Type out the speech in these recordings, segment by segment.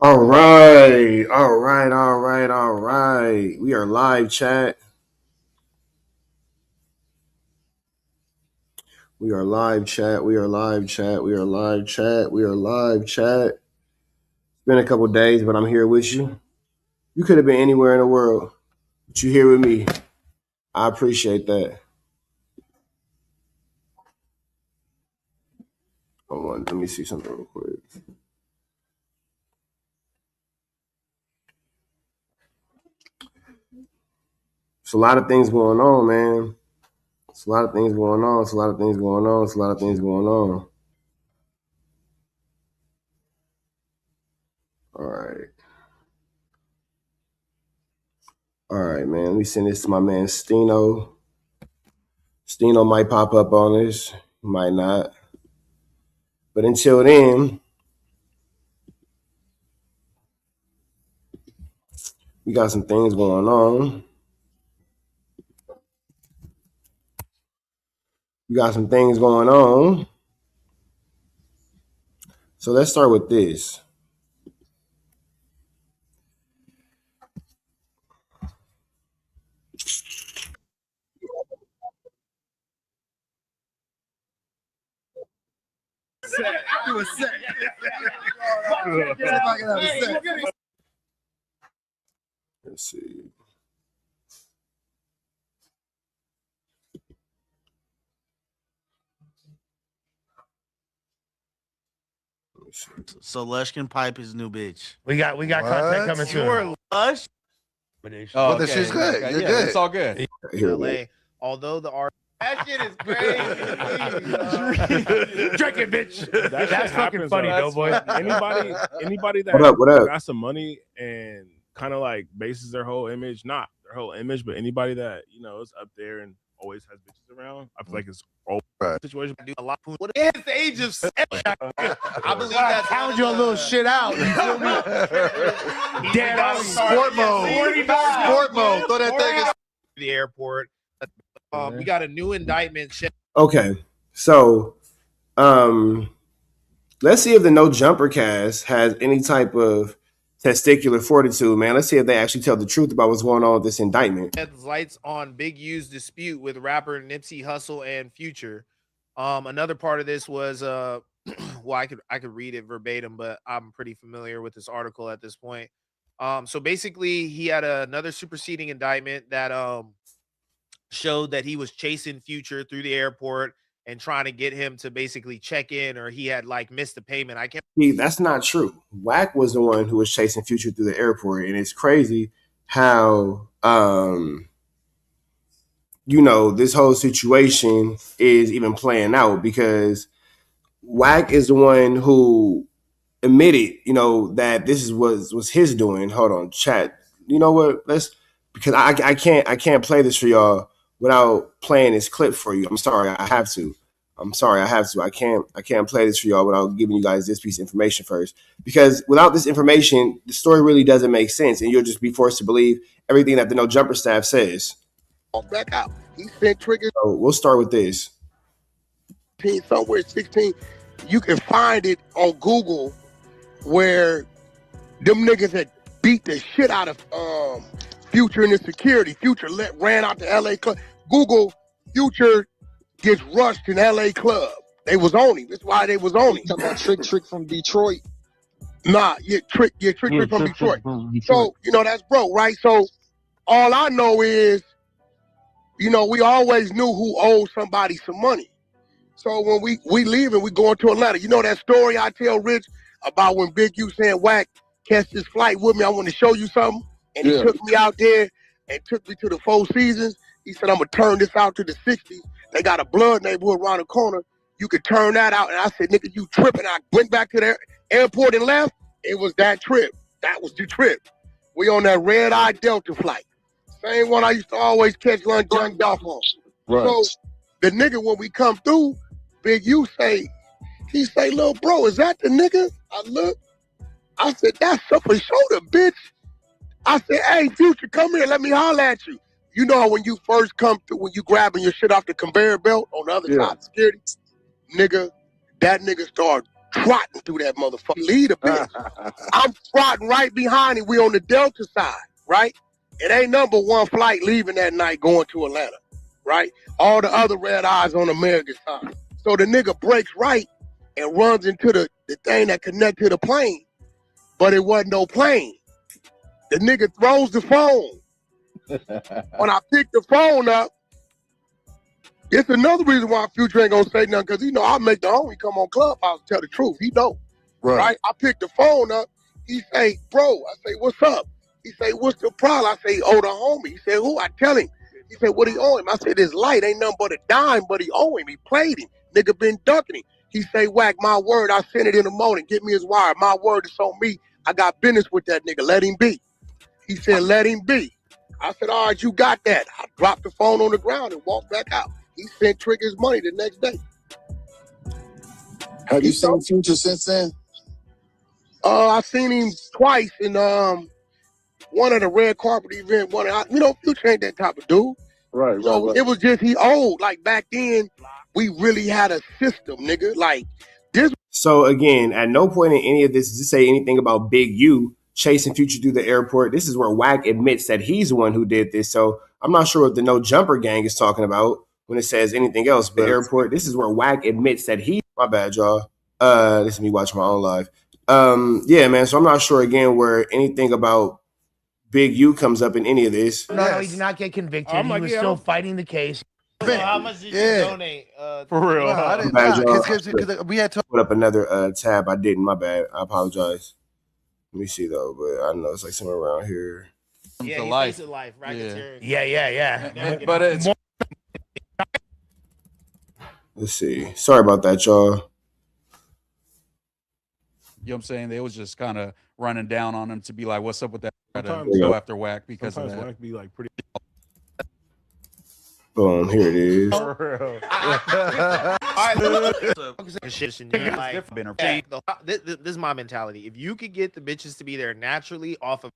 All right, all right, all right, all right. We are live, chat. We are live, chat. We are live, chat. We are live, chat. We are live, chat. It's been a couple days, but I'm here with you. You could have been anywhere in the world, but you're here with me. I appreciate that. Hold on, let me see something real quick. It's a lot of things going on, man. It's a lot of things going on. It's a lot of things going on. It's a lot of things going on. All right. All right, man. Let me send this to my man Stino. Stino might pop up on this, might not. But until then, we got some things going on. We got some things going on. So let's start with this. Do a set. Let's see. So Lush can pipe his new bitch. We got content coming soon. You're Lush. Oh, okay. She's good. Okay. You're Yeah, good. it's all good. Here, Although the art that shit is crazy. Drink it, bitch. That's fucking funny, though, boy. Anybody that what up? got some money and kind of like bases their whole image, not their whole image, but anybody that is up there and always has bitches around, I feel like it's all Right. situation. I do a lot. What is the age of seven? I believe that's Count your little shit out. You feel me? Dead Sport mode. Sport mode. Throw that thing in. the airport. We got a new indictment. Okay. So let's see if the No Jumper cast has any type of testicular fortitude, man. Let's see if they actually tell the truth about what's going on with this indictment. Lights on Big U's dispute with rapper Nipsey Hussle and Future. Another part of this was well, I could read it verbatim, but I'm pretty familiar with this article at this point. So basically he had another superseding indictment that showed that he was chasing Future through the airport and trying to get him to basically check in, or he had like missed a payment. I can't. See, that's not true. Wack was the one who was chasing Future through the airport, and it's crazy how this whole situation is even playing out because Wack is the one who admitted, that this was his doing. Hold on, chat. You know what? Because I can't play this for y'all without playing this clip for you. I'm sorry, I have to. I can't play this for y'all without giving you guys this piece of information first. Because without this information, the story really doesn't make sense, and you'll just be forced to believe everything that the No Jumper staff says. Back out. He sent triggers. So we'll start with this. Somewhere 16. You can find it on Google where them niggas had beat the shit out of Future and his security. Future ran out to LA Club. Google Future gets rushed in LA Club. They was on him. That's why they was on him. Talking about Trick from Detroit. Nah, Trick from Detroit. So, that's broke, right? So all I know is, we always knew who owed somebody some money. So when we leave and we going to Atlanta, that story I tell Rich about when Big U saying, Wack, catch this flight with me, I want to show you something. And he took me out there and took me to the Four Seasons. He said, I'm going to turn this out to the 60s. They got a blood neighborhood around the corner. You could turn that out. And I said, nigga, you tripping. I went back to the airport and left. It was that trip. That was the trip. We on that red-eye Delta flight. Same one I used to always catch lunch young off on. Right. So the nigga, when we come through, Big U he say, little bro, is that the nigga? I look. I said, that's up a shoulder, bitch. I said, hey, Future, come here. Let me holler at you. You know when you first come through, when you grabbing your shit off the conveyor belt on the other side of security? Nigga, that nigga started trotting through that motherfucker. Lead a bitch. I'm trotting right behind him. We on the Delta side, right? It ain't number one flight leaving that night going to Atlanta, right? All the other red eyes on American side. So the nigga breaks right and runs into the thing that connect to the plane, but it wasn't no plane. The nigga throws the phone. When I pick the phone up, it's another reason why Future ain't gonna say nothing, because I make the homie come on Clubhouse and tell the truth. He know. Right? I pick the phone up. He say, bro, I say, what's up? He say, what's the problem? I say, oh, the homie. He said, who? I tell him. He said, what he owe him? I said, this light ain't nothing but a dime, but he owe him. He played him. Nigga been ducking him. He say, Wack, my word, I sent it in the morning. Get me his wire. My word is on me. I got business with that nigga. Let him be. He said, let him be. I said, all right, you got that. I dropped the phone on the ground and walked back out. He sent Trick his money the next day. Have you seen Future since then? I seen him twice in one of the red carpet event. Future ain't that type of dude. Right. It was just he old. Like back then, we really had a system, nigga. Like this. So again, at no point in any of this does it say anything about Big U chasing Future through the airport. This is where Wack admits that he's the one who did this. So I'm not sure what the No Jumper gang is talking about when it says anything else. But airport, this is where Wack admits that my bad, y'all. This is me watching my own live. Yeah, man. So I'm not sure again where anything about Big U comes up in any of this. No, he did not get convicted. He was still fighting the case. So how much did you donate? For real. I didn't bad, because we had to put up another tab. I didn't. My bad. I apologize. Let me see though, but I know it's like somewhere around here. Yeah, he life. faced life, racketeering. Yeah. But it's Let's see. Sorry about that, y'all. You know what I'm saying? They was just kind of running down on him to be like, what's up with that? Try to go after Wack because of that. Wack be like pretty. Boom, here it is. All right, this is my mentality. If you could get the bitches to be there naturally off of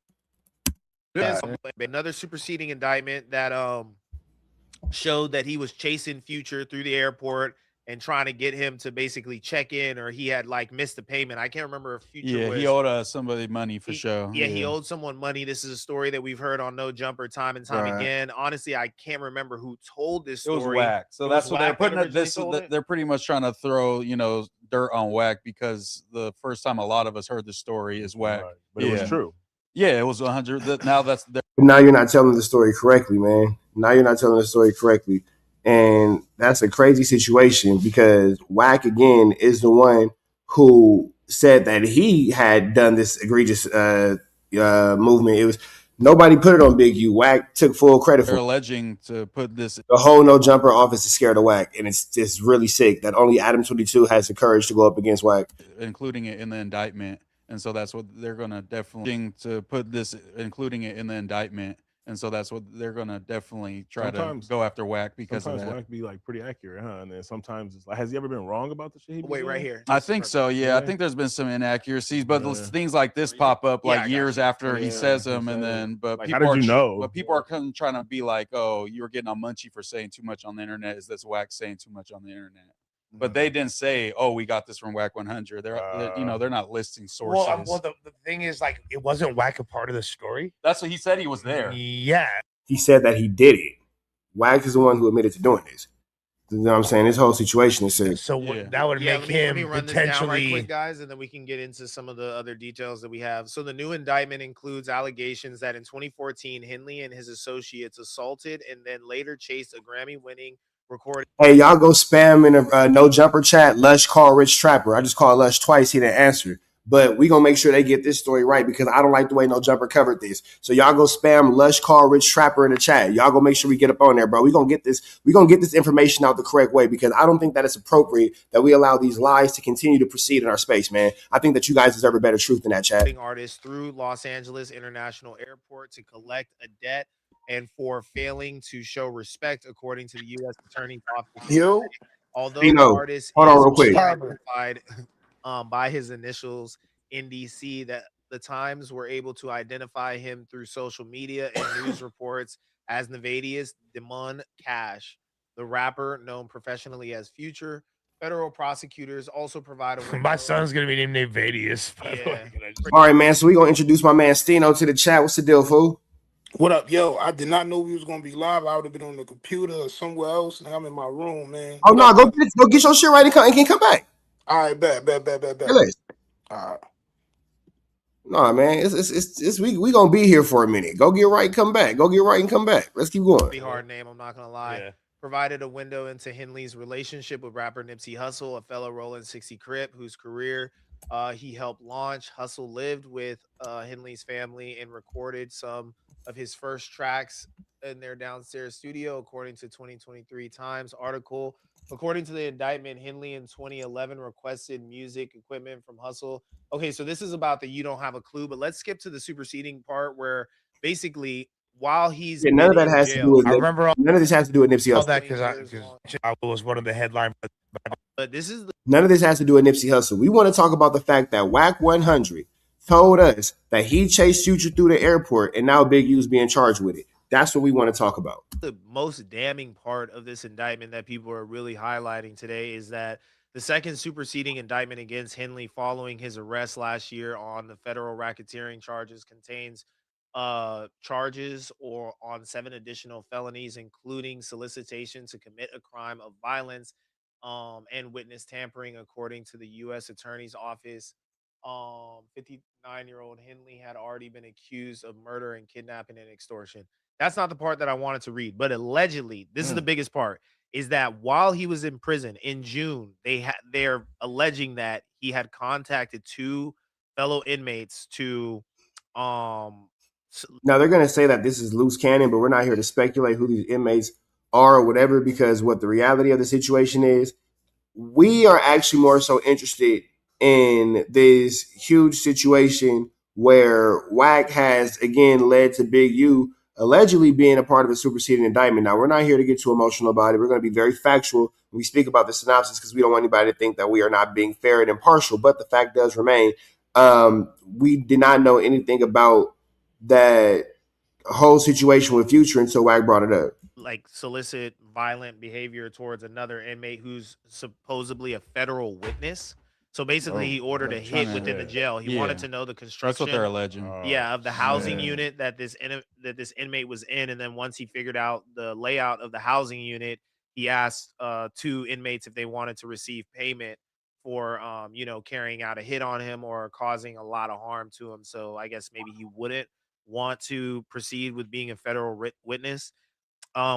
another superseding indictment that showed that he was chasing Future through the airport and trying to get him to basically check in, or he had like missed the payment. I can't remember if Future he owed somebody money for sure. Yeah, he owed someone money. This is a story that we've heard on No Jumper time and time again. Honestly, I can't remember who told this story. It was Wack. So that's what they're putting this. They're pretty much trying to throw dirt on Wack because the first time a lot of us heard the story is Wack. Right. But it was true. Yeah, it was 100. Now that's now you're not telling the story correctly, man. Now you're not telling the story correctly. And that's a crazy situation because Wack, again, is the one who said that he had done this egregious movement. It was nobody put it on Big U. Wack took full credit for it. They're alleging to put this. The whole No Jumper office is scared of Wack, and it's just really sick that only Adam 22 has the courage to go up against Wack. Including it in the indictment. And so that's what they're going to definitely to put this, including it in the indictment. And so that's what they're going to definitely try to go after Wack because of that. Wack be like pretty accurate, huh? And then sometimes it's like, has he ever been wrong about the shit he Wait, right here. I think so. Yeah, I think there's been some inaccuracies, but things like this pop up like years after he says them, and then like, people how did you know? But people are trying to be like, oh, you were getting on Munchie for saying too much on the internet. Is this Wack saying too much on the internet? But they didn't say, "Oh, we got this from WACK100." They're not listing sources. Well, the thing is, like, it wasn't Wack a part of the story. That's what he said. He was there. Yeah, he said that he did it. Wack is the one who admitted to doing this. You know what I'm saying? This whole situation is sick. So that would make him let me run potentially this down right quick, guys, and then we can get into some of the other details that we have. So the new indictment includes allegations that in 2014, Henley and his associates assaulted and then later chased a Grammy-winning recording. Hey, y'all go spam in a No Jumper chat. Lush call Rich Trapper. I just called Lush twice. He didn't answer. But we gonna make sure they get this story right because I don't like the way No Jumper covered this. So y'all go spam Lush call Rich Trapper in the chat. Y'all go make sure we get up on there, bro. We gonna get this information out the correct way because I don't think that it's appropriate that we allow these lies to continue to proceed in our space, man. I think that you guys deserve a better truth in that chat. Artists through Los Angeles International Airport to collect a debt and for failing to show respect, according to the U.S. Attorney's Office. Although the artist is identified by his initials, NDC, that the Times were able to identify him through social media and news reports as Nevadius Demon Cash, the rapper known professionally as Future. Federal prosecutors also provide a window. My son's gonna be named Vadius. Yeah. All right, man. So we gonna introduce my man Stino to the chat. What's the deal, fool? What up, yo? I did not know we was gonna be live. I would have been on the computer or somewhere else, and I'm in my room, man. Oh no, go get your shit right and come back. All right, bet. Relax. All right. No, man, it's we gonna be here for a minute. Go get right, come back. Go get right and come back. Let's keep going. Pretty hard name, I'm not gonna lie. Yeah. Provided a window into Henley's relationship with rapper Nipsey Hussle, a fellow Rollin' 60 Crip whose career he helped launch. Hussle lived with Henley's family and recorded some of his first tracks in their downstairs studio, according to 2023 Times article. According to the indictment, Henley in 2011 requested music equipment from Hussle. Okay, so this is about the you don't have a clue, but let's skip to the superseding part where basically while he's none of that has to do with. I remember none of this has to do with Nipsey all Hussle. that because I was one of the headline. But this is none of this has to do with Nipsey Hussle. We want to talk about the fact that WACK100 told us that he chased Future through the airport, and now Big U's being charged with it. That's what we want to talk about. The most damning part of this indictment that people are really highlighting today is that the second superseding indictment against Henley following his arrest last year on the federal racketeering charges contains charges or on 7 additional felonies, including solicitation to commit a crime of violence and witness tampering, according to the U.S. Attorney's Office. 59-year-old Henley had already been accused of murder and kidnapping and extortion. That's not the part that I wanted to read, but allegedly, this is the biggest part, is that while he was in prison in June, they're alleging that he had contacted 2 fellow inmates to Now they're going to say that this is loose cannon, but we're not here to speculate who these inmates are or whatever, because what the reality of the situation is, we are actually more so interested in this huge situation where WACK has again led to Big U allegedly being a part of a superseding indictment. Now, we're not here to get too emotional about it. We're going to be very factual when we speak about the synopsis because we don't want anybody to think that we are not being fair and impartial. But the fact does remain, we did not know anything about that whole situation with Future until WACK brought it up. Like solicit violent behavior towards another inmate who's supposedly a federal witness. So basically, he ordered a hit within the jail. He wanted to know the construction. That's what they're alleging. Of the housing unit that this inmate was in, and then once he figured out the layout of the housing unit, he asked 2 inmates if they wanted to receive payment for carrying out a hit on him or causing a lot of harm to him. So I guess maybe he wouldn't want to proceed with being a federal witness.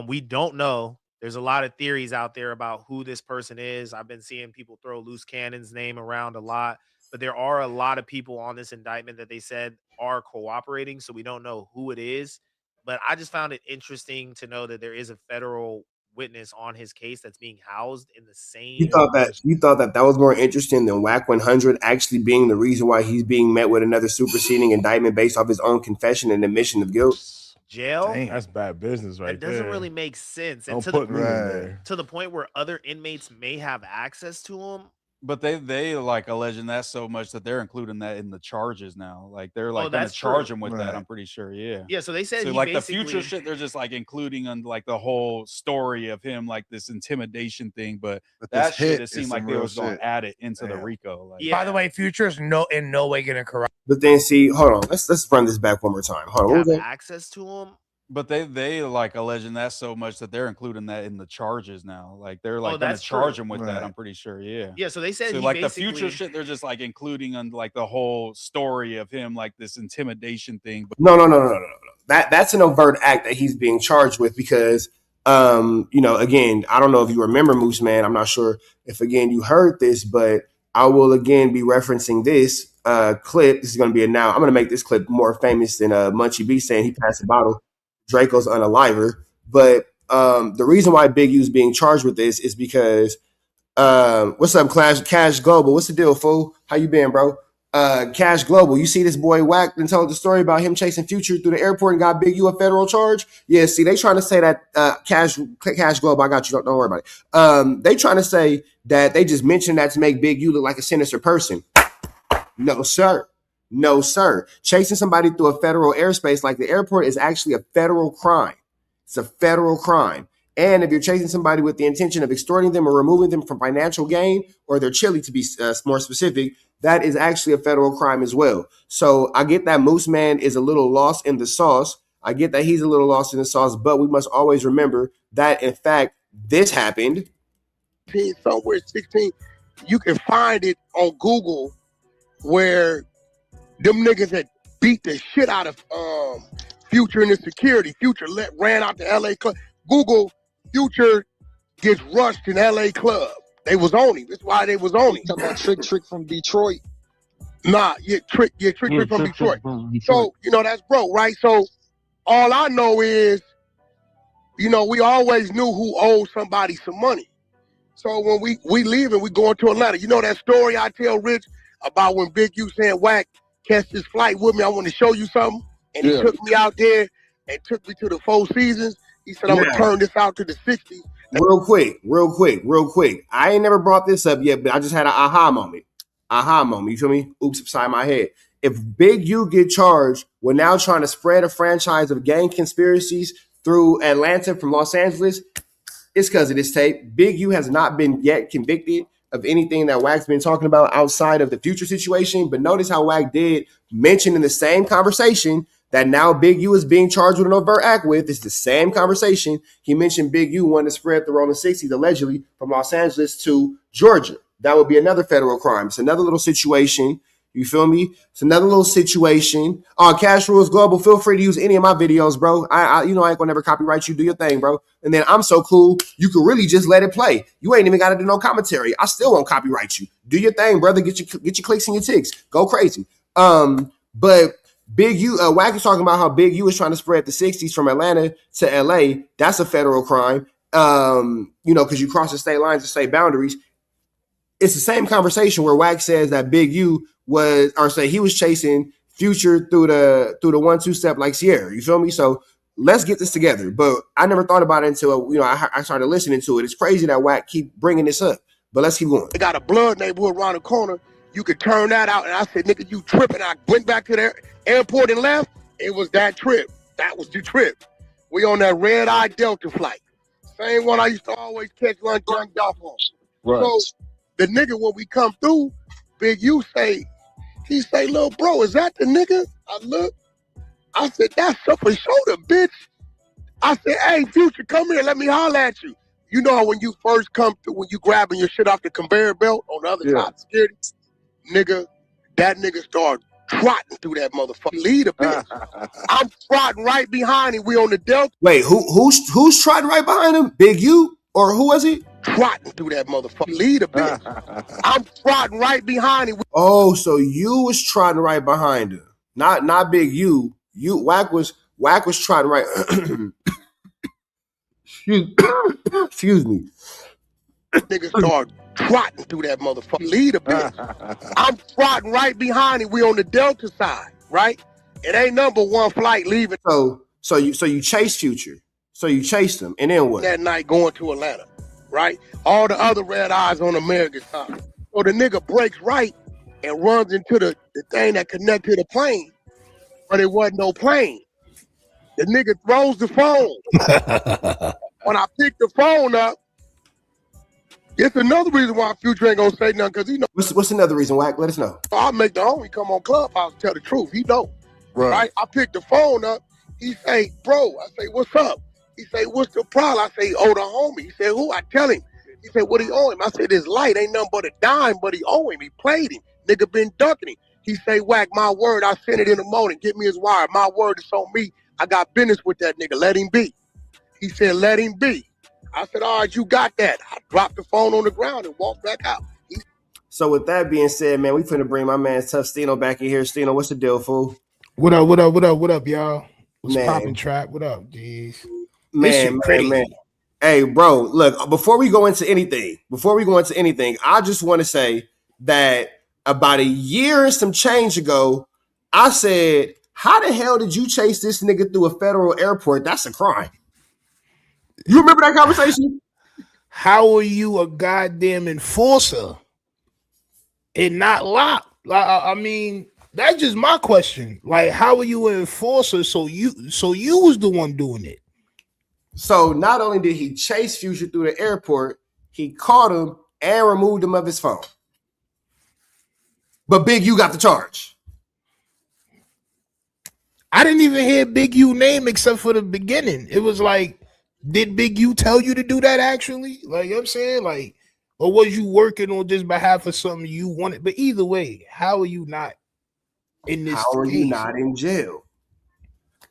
We don't know. There's a lot of theories out there about who this person is. I've been seeing people throw Loose Cannon's name around a lot, but there are a lot of people on this indictment that they said are cooperating, so we don't know who it is. But I just found it interesting to know that there is a federal witness on his case that's being housed in the same. You thought that was more interesting than WACK100 actually being the reason why he's being met with another superseding indictment based off his own confession and admission of guilt? Jail? Dang, that's bad business, right? That doesn't really make sense. And Don't put me in there. to the point where other inmates may have access to him. But they like alleging that so much that they're including that in the charges now. Like they're like going to that's charge true. him with that. I'm pretty sure. Yeah. Yeah. So they said So he like the basically, future shit, they're just like including on like the whole story of him, like this intimidation thing. But that shit, it seemed like they was going to add it into the RICO. Like, By the way, Future's in no way going to corrupt. But then see, hold on, let's run this back one more time. Hold on, what was have that? access to him. but they like alleging that so much that they're including that in the charges now. Like they're like going to that's charge true. him with that. I'm pretty sure. Yeah. Yeah. So they said So he like the basically, future shit, they're just like including on like the whole story of him, like this intimidation thing. But No. That's an overt act that he's being charged with because, again, I don't know if you remember Moose Man. I'm not sure if again you heard this, but I will again be referencing this clip. This is going to be I'm going to make this clip more famous than Munchie B saying he passed the bottle. Draco's unaliver. But the reason why Big U's being charged with this is because what's up, Cash Global? What's the deal, fool? How you been, bro? Cash Global, you see this boy WACK and told the story about him chasing Future through the airport and got Big U a federal charge? Yeah, see, they trying to say that Cash Global, I got you, don't worry about it. They trying to say that they just mentioned that to make Big U look like a sinister person. No, sir. No, sir. Chasing somebody through a federal airspace like the airport is actually a federal crime. It's a federal crime. And if you're chasing somebody with the intention of extorting them or removing them from financial gain, or their chili to be more specific, that is actually a federal crime as well. So I get that Moose Man is a little lost in the sauce. I get that he's a little lost in the sauce, but we must always remember that, in fact, this happened. Somewhere 16, you can find it on Google where them niggas had beat the shit out of Future and his security. Future ran out to LA Club. Google Future gets rushed in LA Club. They was on him. That's why they was on him. Talking about Trick from Detroit. Nah, Trick from Detroit. So, that's broke, right? So all I know is, we always knew who owed somebody some money. So when we leave and we going to Atlanta, that story I tell Rich about when Big U saying, Wack, catch this flight with me, I want to show you something. And he took me out there and took me to the Four Seasons. He said, I'm going to turn this out to the 60s. Real quick. I ain't never brought this up yet, but I just had an aha moment. You feel me? Oops, upside my head. If Big U get charged, we're now trying to spread a franchise of gang conspiracies through Atlanta from Los Angeles. It's because of this tape. Big U has not been yet convicted of anything that Wack's been talking about outside of the Future situation. But notice how Wack did mention in the same conversation that now Big U is being charged with an overt act with. It's the same conversation. He mentioned Big U wanted to spread the rolling 60s allegedly from Los Angeles to Georgia. That would be another federal crime. It's another little situation. You feel me? It's another little situation. Cash Rules Global, feel free to use any of my videos, bro. I ain't gonna never copyright you. Do your thing, bro. And then I'm so cool, you can really just let it play. You ain't even got to do no commentary. I still won't copyright you. Do your thing, brother. Get your clicks and your ticks. Go crazy. But Big U, Wack is talking about how Big U is trying to spread the 60s from Atlanta to LA. That's a federal crime. Because you cross the state lines and state boundaries. It's the same conversation where Wack says that Big U he was chasing Future through the 1-2 step like Sierra. You feel me? So let's get this together. But I never thought about it until I started listening to it. It's crazy that Wack keep bringing this up. But let's keep going. They got a blood neighborhood around the corner. You could turn that out. And I said, nigga, you tripping. I went back to the airport and left. It was that trip. That was the trip. We on that red-eye Delta flight. Same one I used to always catch lunch on. Right. So the nigga, when we come through, Big U he say, little bro, is that the nigga? I look. I said, that's up for shoulder, bitch. I said, hey, Future, come here. Let me holler at you. You know when you first come through, when you grabbing your shit off the conveyor belt on the other side of security? Nigga, that nigga started trotting through that motherfucker. Lead a bitch. I'm trotting right behind him. We on the Delta. Wait, who's trotting right behind him? Big U? Or who was he? Trotting through that motherfucker. Lead a bitch. I'm trotting right behind him. Oh, so you was trotting right behind him. Not Big U. Wack was trotting right. Excuse me. Nigga started trotting through that motherfucker. Lead a bitch. I'm trotting right behind him. We on the Delta side, right? It ain't number one flight leaving. So you chased Future. So you chased him, and then what? That night going to Atlanta, right? All the other red eyes on American side. So the nigga breaks right and runs into the thing that connected to the plane, but it wasn't no plane. The nigga throws the phone. When I pick the phone up, it's another reason why Future ain't gonna say nothing, because he know. What's another reason, Wack? Let us know. I'll make the homie come on Clubhouse and tell the truth. He know. Right? I pick the phone up. He say, bro. I say, what's up? He say, what's the problem? I say, oh, the homie. He said, who? I tell him. He said, what he owe him? I said, his light ain't nothing but a dime, but he owe him. He played him. Nigga been ducking him. He say, Wack, my word, I sent it in the morning. Get me his wire. My word is on me. I got business with that nigga. Let him be. He said, let him be. I said, all right, you got that. I dropped the phone on the ground and walked back out. So with that being said, man, we finna bring my man Tough Stino back in here. Stino, what's the deal, fool? What up, y'all? What's poppin', Trap? What up, G's? Man. Hey, bro, look, before we go into anything, I just want to say that about a year and some change ago, I said, how the hell did you chase this nigga through a federal airport? That's a crime. You remember that conversation? How are you a goddamn enforcer and not locked? I mean, that's just my question. Like, how are you an enforcer? So you was the one doing it. So not only did he chase Future through the airport, he caught him and removed him of his phone. But Big U got the charge. I didn't even hear Big U name except for the beginning. It was like, did Big U tell you to do that actually? Like, you know what I'm saying? Like, or was you working on just behalf of something you wanted? But either way, how are you not in this How are case? you not in jail?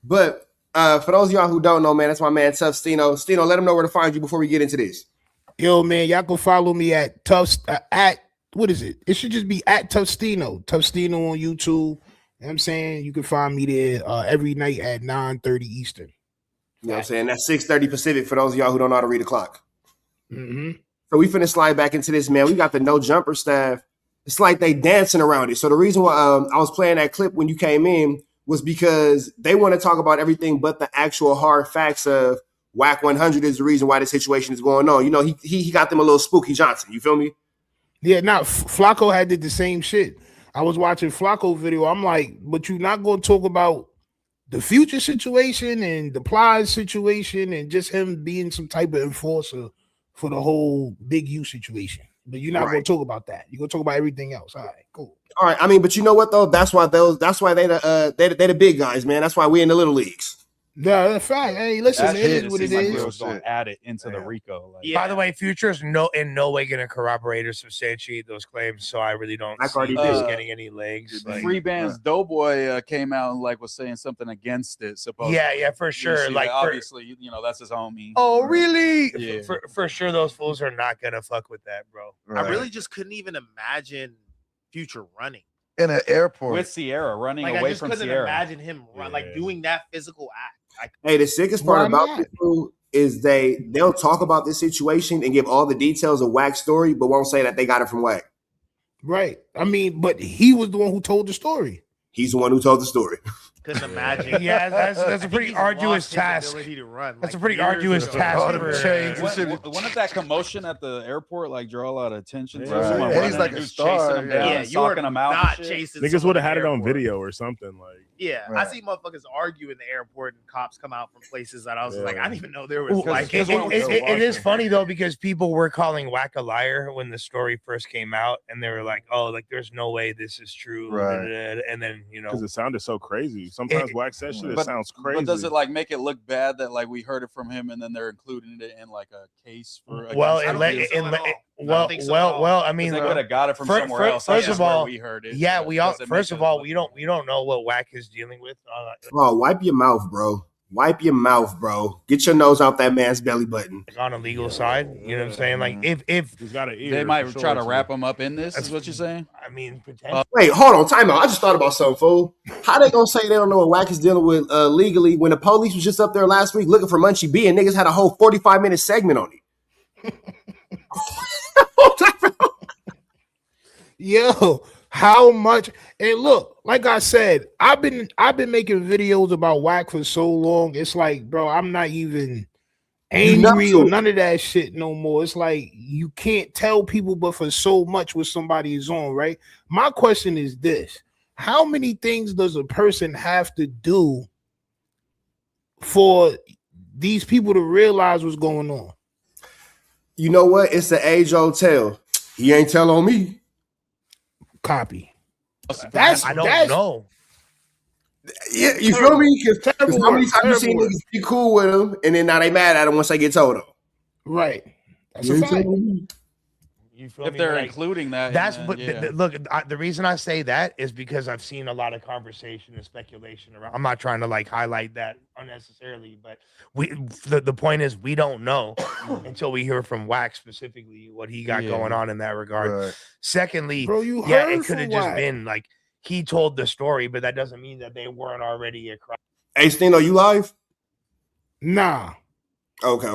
But for those of y'all who don't know, man, that's my man Tough Stino. Stino, let him know where to find you before we get into this. Yo, man, y'all can follow me at what is it? It should just be at Tough Stino on YouTube. You know what I'm saying? You can find me there every night at 9:30 Eastern. You know what I'm saying? That's 6:30 Pacific for those of y'all who don't know how to read the clock. Mm-hmm. So we finna slide back into this, man. We got the no jumper staff. It's like they dancing around it. So the reason why I was playing that clip when you came in was because they want to talk about everything but the actual hard facts of WACK100 is the reason why this situation is going on. You know, he got them a little Spooky Johnson. You feel me? Yeah, now Flacco had did the same shit. I was watching Flacco video. I'm like, but you're not going to talk about the Future situation and the Plies situation and just him being some type of enforcer for the whole Big U situation. But you're not going to talk about that. You're going to talk about everything else. All right, cool. All right. I mean, but you know what though? That's why they the big guys, man. That's why we in the little leagues. No, that's fact. Hey, listen, That man, shit, it is what it seems like is. we was gonna add it into the RICO. Like, Yeah. By the way, Future's in no way going to corroborate or substantiate those claims, so I really don't Like see already this did. getting any legs. Like, Free Band's Doughboy came out and like was saying something against it. Supposedly, yeah, for You sure. see Like, that? Obviously, you know that's his homie. oh, really? Yeah. For sure, those fools are not going to fuck with that, bro. I really just couldn't even imagine Future running. in an airport With Sierra running Like I away just from couldn't Sierra. imagine him like doing that physical act. Hey, the sickest part about this fool is they'll talk about this situation and give all the details of Wack's story, but won't say that they got it from Wack. Right. I mean, but he was the one who told the story. He's the one who told the story. Couldn't imagine. Yeah, that's a pretty He's arduous lost his task. ability to run, That's a like, pretty years arduous ago. task. All them for- chains and shit. Wouldn't that commotion at the airport like draw a lot of attention? To Right. someone And he's running like and a dudes star, chasing him down Yeah, and you are stalking him out. not and shit? chasing. Niggas someone would have in had the it on airport. video or something. Like, Yeah, Right. I see motherfuckers argue in the airport and cops come out from places that I was like, I didn't even know there was Ooh, like. it is funny though because people were calling Wack a liar when the story first came out, and they were like, "Oh, like there's no way this is true." Right. And then because it sounded so crazy. Sometimes Wack says shit, it sounds crazy. But does it like make it look bad that like we heard it from him and then they're including it in like a case for? well, against him? well, I mean, they could have got it from somewhere else. First That's of all, where we heard it. yeah, but we all. does it First make of it all, look we don't know what Wack is dealing with. Oh, wipe your mouth, bro. Wipe your mouth, bro. Get your nose out that man's belly button. On a legal side, you know what I'm saying? Like if he's got an ear, they might try to wrap him up in this. Is what you're saying? I mean, potentially. Wait, hold on, time out. I just thought about something, fool. How they gonna say they don't know what Wack is dealing with legally when the police was just up there last week looking for Munchie B and niggas had a whole 45-minute segment on it? Yo, how much? And look, like I said, I've been making videos about Wack for so long. It's like, bro, I'm not even angry or none of that shit no more. It's like you can't tell people, but for so much what somebody is on, right? My question is this: how many things does a person have to do for these people to realize what's going on? You know what? It's the age-old tale. He ain't tell on me. Copy. I don't know. Yeah, you feel me? Because how many times you seen niggas be cool with him and then now they mad at him once they get told him? Right. That's a fact. You feel If me? they're Like, including that, that's then, but yeah. look. The reason I say that is because I've seen a lot of conversation and speculation around. I'm not trying to like highlight that unnecessarily, but the point is we don't know until we hear from Wack specifically what he got going on in that regard. Right. Secondly, Bro, you yeah, heard it could have from just Wack. been like he told the story, but that doesn't mean that they weren't already a crowd. Hey, Stino, you live? Nah. Okay.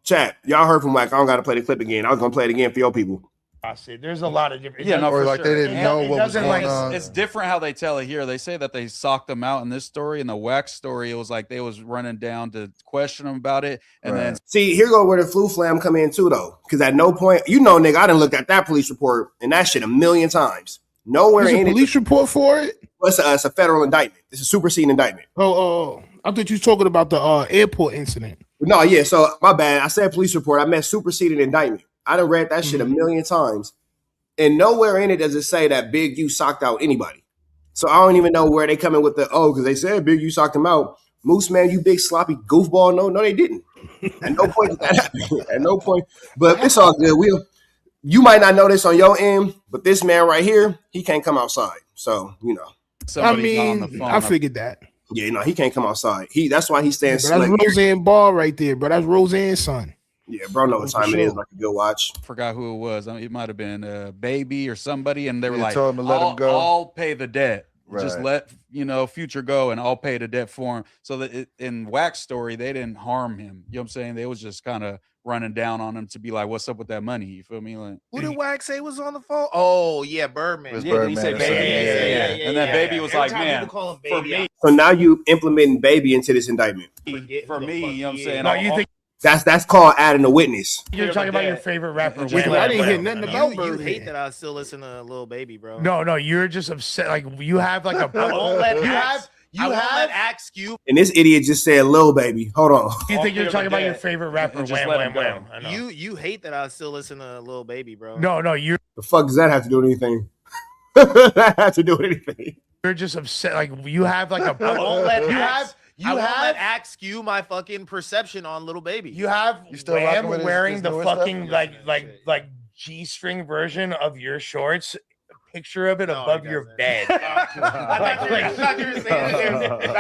Chat, y'all heard from Wack. I don't got to play the clip again. I was going to play it again for your people. I said there's a lot of different. Yeah, no, Or for like sure. they didn't know what was going on. It's different how they tell it here. They say that they socked them out in this story. In the Wax story, it was like they was running down to question them about it, and then See, here go where the flu flam come in too, though. Because at no point, nigga, I done looked at that police report and that shit a million times. Nowhere There's in a police report for it? Well, it's a federal indictment. It's a superseding indictment. Oh. I thought you were talking about the airport incident. No, yeah. So my bad. I said police report. I meant superseded indictment. I done read that shit a million times, and nowhere in it does it say that Big U socked out anybody. So I don't even know where they come in with the because they said Big U socked him out. Moose man, you big sloppy goofball. No, they didn't. At no point did that happen. At no point. But it's all good. You might not know this on your end, but this man right here, he can't come outside. So Somebody's on the phone. I figured that. Yeah, no, he can't come outside. That's why he's staying slick. That's Roseanne Ball right there, bro. That's Roseanne's son. Yeah, bro, know what time it is. Like a good watch. Forgot who it was. It might have been Baby or somebody, and they were like, told him to let him go. I'll pay the debt. Right. Just let Future go, and I'll pay the debt for him. So that in WAC's story, they didn't harm him. You know what I'm saying? They was just kind of running down on him to be like, "What's up with that money?" You feel me? Like, who did WAC say was on the phone? Oh yeah, Birdman. Yeah, he said Baby. Yeah. And then Baby was like, "Man, for me." So now you implementing Baby into this indictment. For me, you know what I'm saying? No, you think that's called adding a witness. you're talking about your favorite rapper? I didn't hear nothing about You Birdman. hate that I still listen to Lil Baby, bro. No, you're just upset. Like you have like a. You have Axe Cube. And this idiot just said Lil Baby. Hold on. You think you're talking about your favorite rapper? Just let him go. You hate that I still listen to Lil Baby, bro. No, you're. The fuck does that have to do with anything? That have to do with anything? You're just upset. Like you have like a. I won't let Axe skew my fucking perception on Little Baby. You have still Wham rocking with wearing his the newer fucking stuff? like G-string version of your shorts. Picture of it No, above he your doesn't. bed. I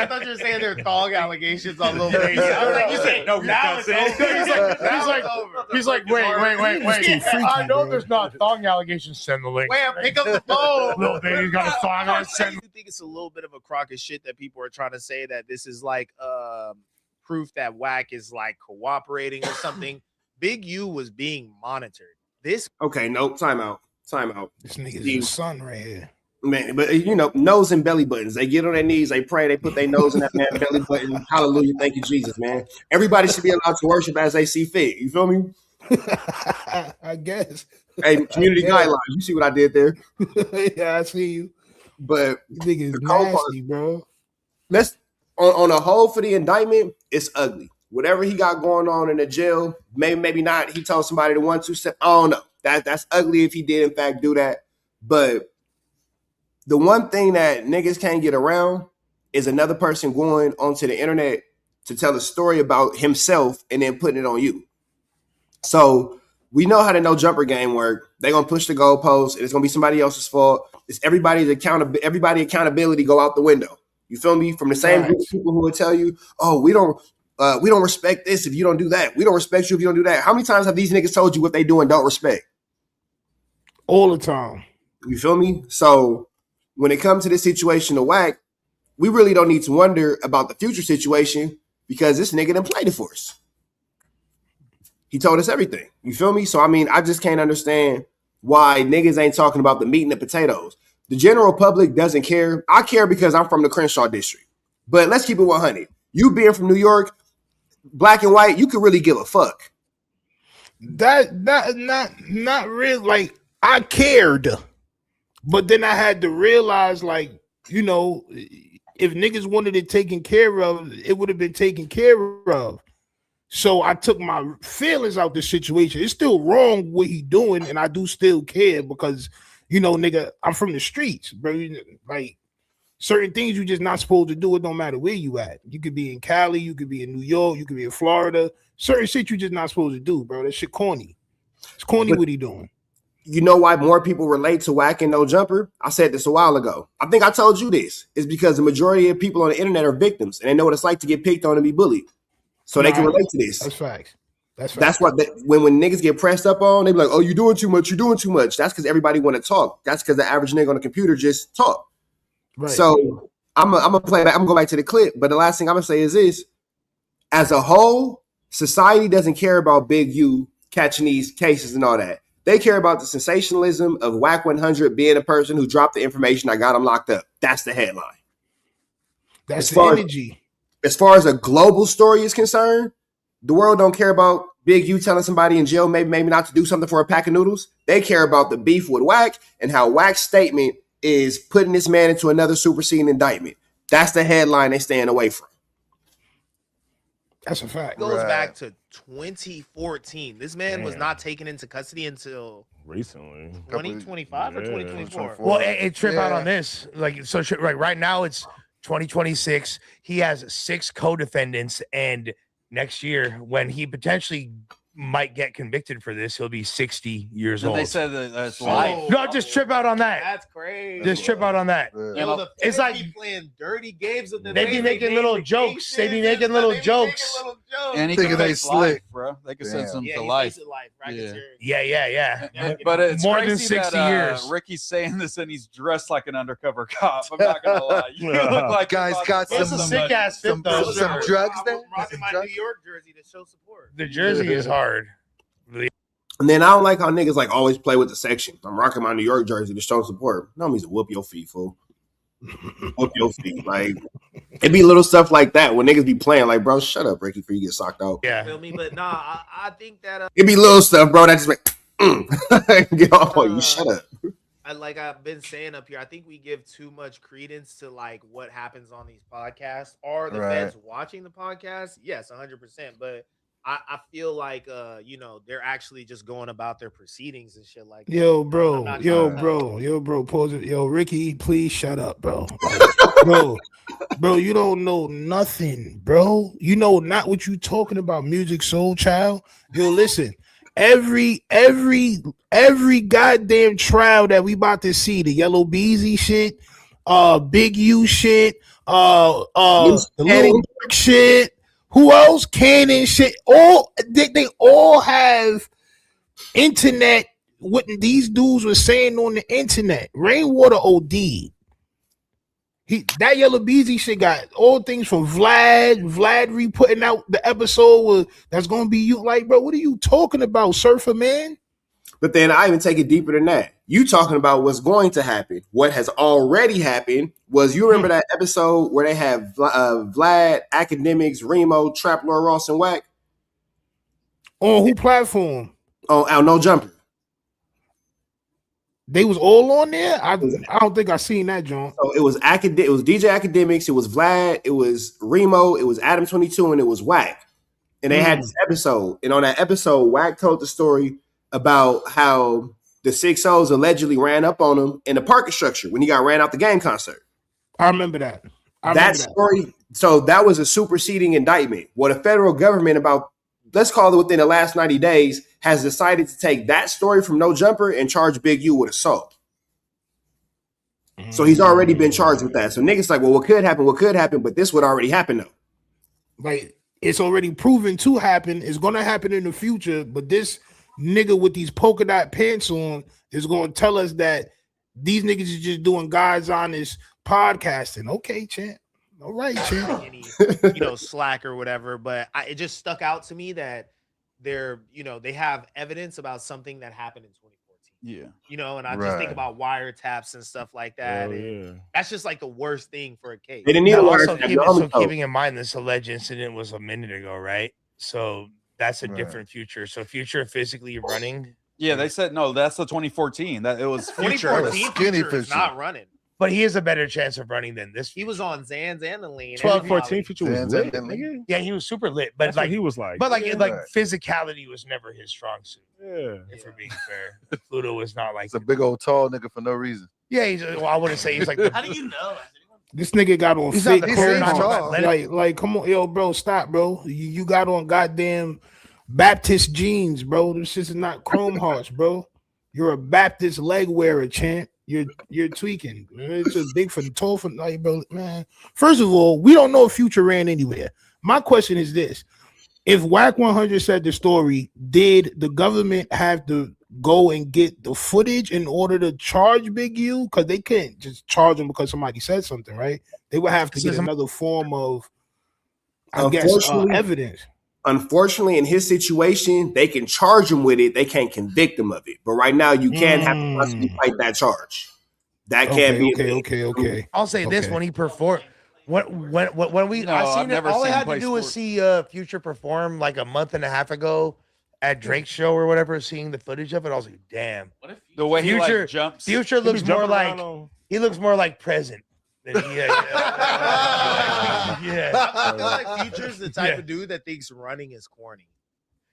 thought you were saying there were thong allegations on Lil Baby. I was like, you said no. Now it's over. He's like, wait. I know there's not thong allegations. Send the link. Wham, pick up the phone. Little Baby's got a thong on. Send. You think it's a little bit of a crock of shit that people are trying to say that this is like proof that WAC is like cooperating or something? Big U was being monitored. Okay, nope. Time out. This nigga's his son right here. Man, but nose and belly buttons. They get on their knees, they pray, they put their nose in that man's belly button. Hallelujah, thank you, Jesus, man. Everybody should be allowed to worship as they see fit. You feel me? I guess. Hey, community guidelines. You see what I did there? Yeah, I see you. But You niggas nasty, bro. let's on a whole for the indictment, it's ugly. Whatever he got going on in the jail, maybe not. He told somebody to 1 2 step. I don't know. That's ugly if he did in fact do that. But the one thing that niggas can't get around is another person going onto the internet to tell a story about himself and then putting it on you. So we know how the no jumper game work. They're gonna push the goalpost, and it's gonna be somebody else's fault. It's everybody accountability go out the window. You feel me? From the same group of people who will tell you, "Oh, we don't respect this if you don't do that. We don't respect you if you don't do that." How many times have these niggas told you what they do and don't respect? All the time. You feel me? So when it comes to this situation of WAC, we really don't need to wonder about the future situation because this nigga done played it for us. He told us everything. You feel me? So, I mean, I just can't understand why niggas ain't talking about the meat and the potatoes. The general public doesn't care. I care because I'm from the Crenshaw district. But let's keep it 100. You being from New York, black and white, you could really give a fuck. That not real. Like, I cared, but then I had to realize, like, if niggas wanted it taken care of, it would have been taken care of. So I took my feelings out the situation. It's still wrong what he doing, and I do still care because, nigga, I'm from the streets, bro. Like, certain things you just not supposed to do. It don't matter where you at. You could be in Cali, you could be in New York, you could be in Florida. Certain shit you just not supposed to do, bro. That shit corny. It's corny what he doing. You know why more people relate to WAC and No Jumper? I said this a while ago. I think I told you this. It's because the majority of people on the internet are victims, and they know what it's like to get picked on and be bullied. So they can relate to this. That's facts. That's what when niggas get pressed up on, they be like, "Oh, you doing too much. You're doing too much." That's because everybody want to talk. That's because the average nigga on the computer just talk. Right. So I'm gonna play back. I'm gonna go back to the clip. But the last thing I'm gonna say is this: as a whole, society doesn't care about Big U catching these cases and all that. They care about the sensationalism of WACK100 being a person who dropped the information that got him locked up. That's the headline. That's the energy. As far as a global story is concerned, the world don't care about Big U telling somebody in jail maybe not to do something for a pack of noodles. They care about the beef with WAC and how WAC's statement is putting this man into another superseding indictment. That's the headline they staying away from. That's a fact. It goes Right. back to 2014. This man was Damn. not taken into custody until Recently. 2025 or Yeah. 2024. Well, it trip out on Yeah. this. Like, so right now it's 2026. He has 6 co-defendants, and next year, when he potentially might get convicted for this, he'll be 60 years And old. they said that that's Oh, life. No, just trip out on that. That's crazy. Just trip out on that. Yeah. Yo, the It's feds like- be playing dirty games with the They way be making name little the jokes. They be cases making and little stuff. They be making jokes. little jokes. And he Thinking can they face life, slick. bro. They can send Damn. some Yeah, to he life. faces life. Yeah. Yeah. But it's More than crazy 60 that, years. Ricky's saying this and he's dressed like an undercover cop. I'm not gonna lie. You look like Guys got It's a some sick ass fit some, though. some drugs there. I'm rocking Some my drugs? New York jersey to show support. The jersey is hard. And then I don't like how niggas like always play with the section. I'm rocking my New York jersey to show support. No means to whoop your feet, fool. Whoop your feet. Like it be little stuff like that when niggas be playing. Like, bro, shut up, Ricky, before you get socked out. Yeah. Feel me? But nah, I think that It be little stuff, bro. That just like get off on you. Shut up. like I've been saying up here, I think we give too much credence to like what happens on these podcasts. Are the Right. feds watching the podcast? Yes, 100%. But I feel like they're actually just going about their proceedings and shit like that. Yo, I'm bro, not yo, trying to- bro, pause it. Yo, Ricky, please shut up, bro. Bro, you don't know nothing, bro. You know not what you talking about, Music Soul Child. Yo, listen, every goddamn trial that we about to see, the Yellow Beezy shit, Big U shit, the Little Dirk shit. Who else? Cannon shit. All they all have internet. What these dudes were saying on the internet. Rainwater OD. That Yellow Beezy shit got all things from Vlad re-putting out the episode that's gonna be you. Like, bro, what are you talking about, Surfer Man? But then I even take it deeper than that. You talking about what's going to happen. What has already happened was, you remember that episode where they have Vlad, Academics, Remo, Trap Lord Ross, and Wack? On who platform? On No Jumper. They was all on there? I don't think I seen that, John. So it was DJ Academics, it was Vlad, it was Remo, it was Adam 22, and it was Wack. And they had this episode. And on that episode, Wack told the story about how the 6-0s allegedly ran up on him in the parking structure when he got ran out the game concert. I remember that. That story, so that was a superseding indictment. What the federal government, about, let's call it within the last 90 days, has decided to take that story from No Jumper and charge Big U with assault. So he's already been charged with that. So niggas like, well, what could happen, but this would already happen though. Like, it's already proven to happen. It's gonna happen in the future, but this nigga with these polka dot pants on is gonna tell us that these niggas is just doing God's honest podcasting. Okay, champ. All right, champ. Any, slack or whatever. But it just stuck out to me that they have evidence about something that happened in 2014. Yeah. And I just think about wiretaps and stuff like that. And that's just like the worst thing for a case. They didn't need a Also, wiretap. keeping in mind this alleged incident was a minute ago, right? So that's a different Future. So Future physically running. Yeah, they said no. That's the 2014. That it was Future. 2014 Future is not running. But he has a better chance of running than this. He was on Zans and the lean. 12-14 Future was Zans lit, and the nigga. Yeah, he was super lit. But That's like what he was like. But like Yeah. physically was never his strong suit. Yeah. If we're being fair. Pluto was not like It's a big old tall nigga for no reason. Yeah, I wouldn't say he's like How do you know? This nigga got on He's fit not the chrome Chrome hearts. Hearts. Like, come on, yo, bro, stop, bro. You got on goddamn Baptist jeans, bro. This shit is not Chrome Hearts, bro. You're a Baptist leg wearer, champ. You're tweaking. It's a big for tall for like, bro, man. First of all, we don't know if Future ran anywhere. My question is this: if WACK100 said the story, did the government have to go and get the footage in order to charge Big U? Because they couldn't just charge him because somebody said something, right? They would have to get another form of, I guess, evidence. Unfortunately, in his situation, they can charge him with it. They can't convict him of it. But right now, you can't have to possibly fight that charge. That can't be. Okay. I'll say this: when he performed, when we I seen it, all I had to do was see Future perform like a month and a half ago at Drake's show or whatever. Seeing the footage of it, I was like, damn. The way Future, he jumps. Future looks more like he looks more like present. I feel like Future's the type of dude that thinks running is corny.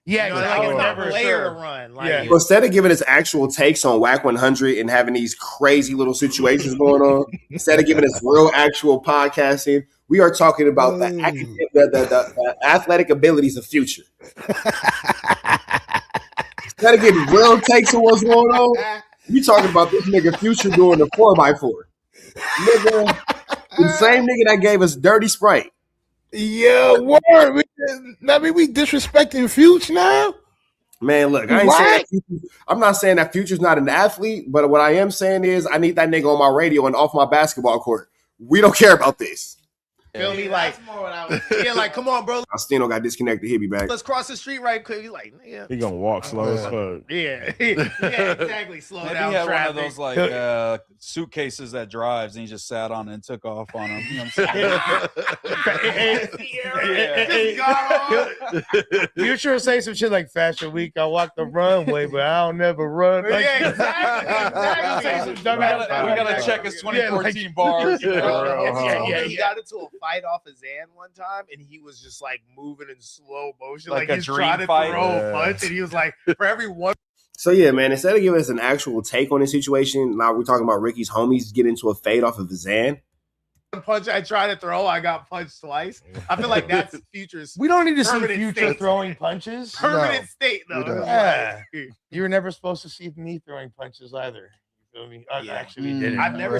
Yeah, you know, like it's not player to run. Like, Well, instead of giving us actual takes on WACK 100 and having these crazy little situations going on, instead of giving us real actual podcasting, we are talking about the athletic abilities of Future. Instead of getting real takes on what's going on, we talking about this nigga Future doing the 4x4. Nigga, the same nigga that gave us Dirty Sprite. Yeah, word. We disrespecting Future now. Man, look, I ain't saying I'm not saying that Future's not an athlete, but what I am saying is I need that nigga on my radio and off my basketball court. We don't care about this. Feel me? Like, like, come on, bro. Steno got disconnected. He'll be back. Let's cross the street right quick. He's like, yeah. He gonna walk slow as fuck. Yeah, exactly. Slow Maybe down he had traffic. one of those like suitcases that drives, and he just sat on it and took off on him. You know what I'm saying? Future will say some shit like Fashion Week. I walk the runway, but I don't never run. Like, exactly. We gotta check his 2014 bars. He got into a fight off of Zan one time, and he was just like moving in slow motion, like he's trying to throw a punch, and he was like, for every one. So yeah, man, instead of giving us an actual take on the situation, now we're talking about Ricky's homies getting into a fade off of Zan. Punch I tried to throw, I got punched twice. I feel like that's Future's. We don't need to see Future state. throwing punches. Permanent state, though. Yeah. You were never supposed to see me throwing punches either. Feel me? Actually, we did it. I've never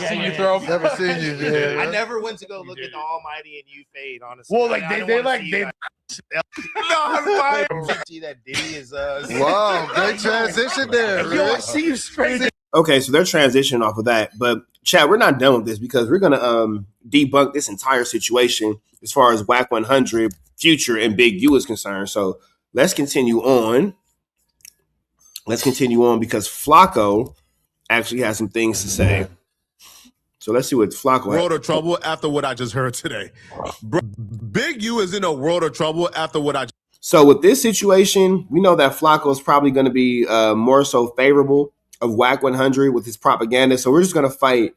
seen you throw. Never seen you. Yeah. I never went to go look at the Almighty and you fade. Honestly, well, like they see that Diddy is wow, great transition there. Yo, I see you straight. Okay, so they're transitioning off of that, but Chad, we're not done with this because we're gonna debunk this entire situation as far as WACK 100, Future, and Big U is concerned. So let's continue on. Let's continue on because Flacco actually has some things to say. So let's see what Flacco has. World of trouble after what I just heard today. Big U is in a world of trouble after what I just. So with this situation, we know that Flacco is probably going to be more so favorable of WACK 100 with his propaganda. So we're just going to fight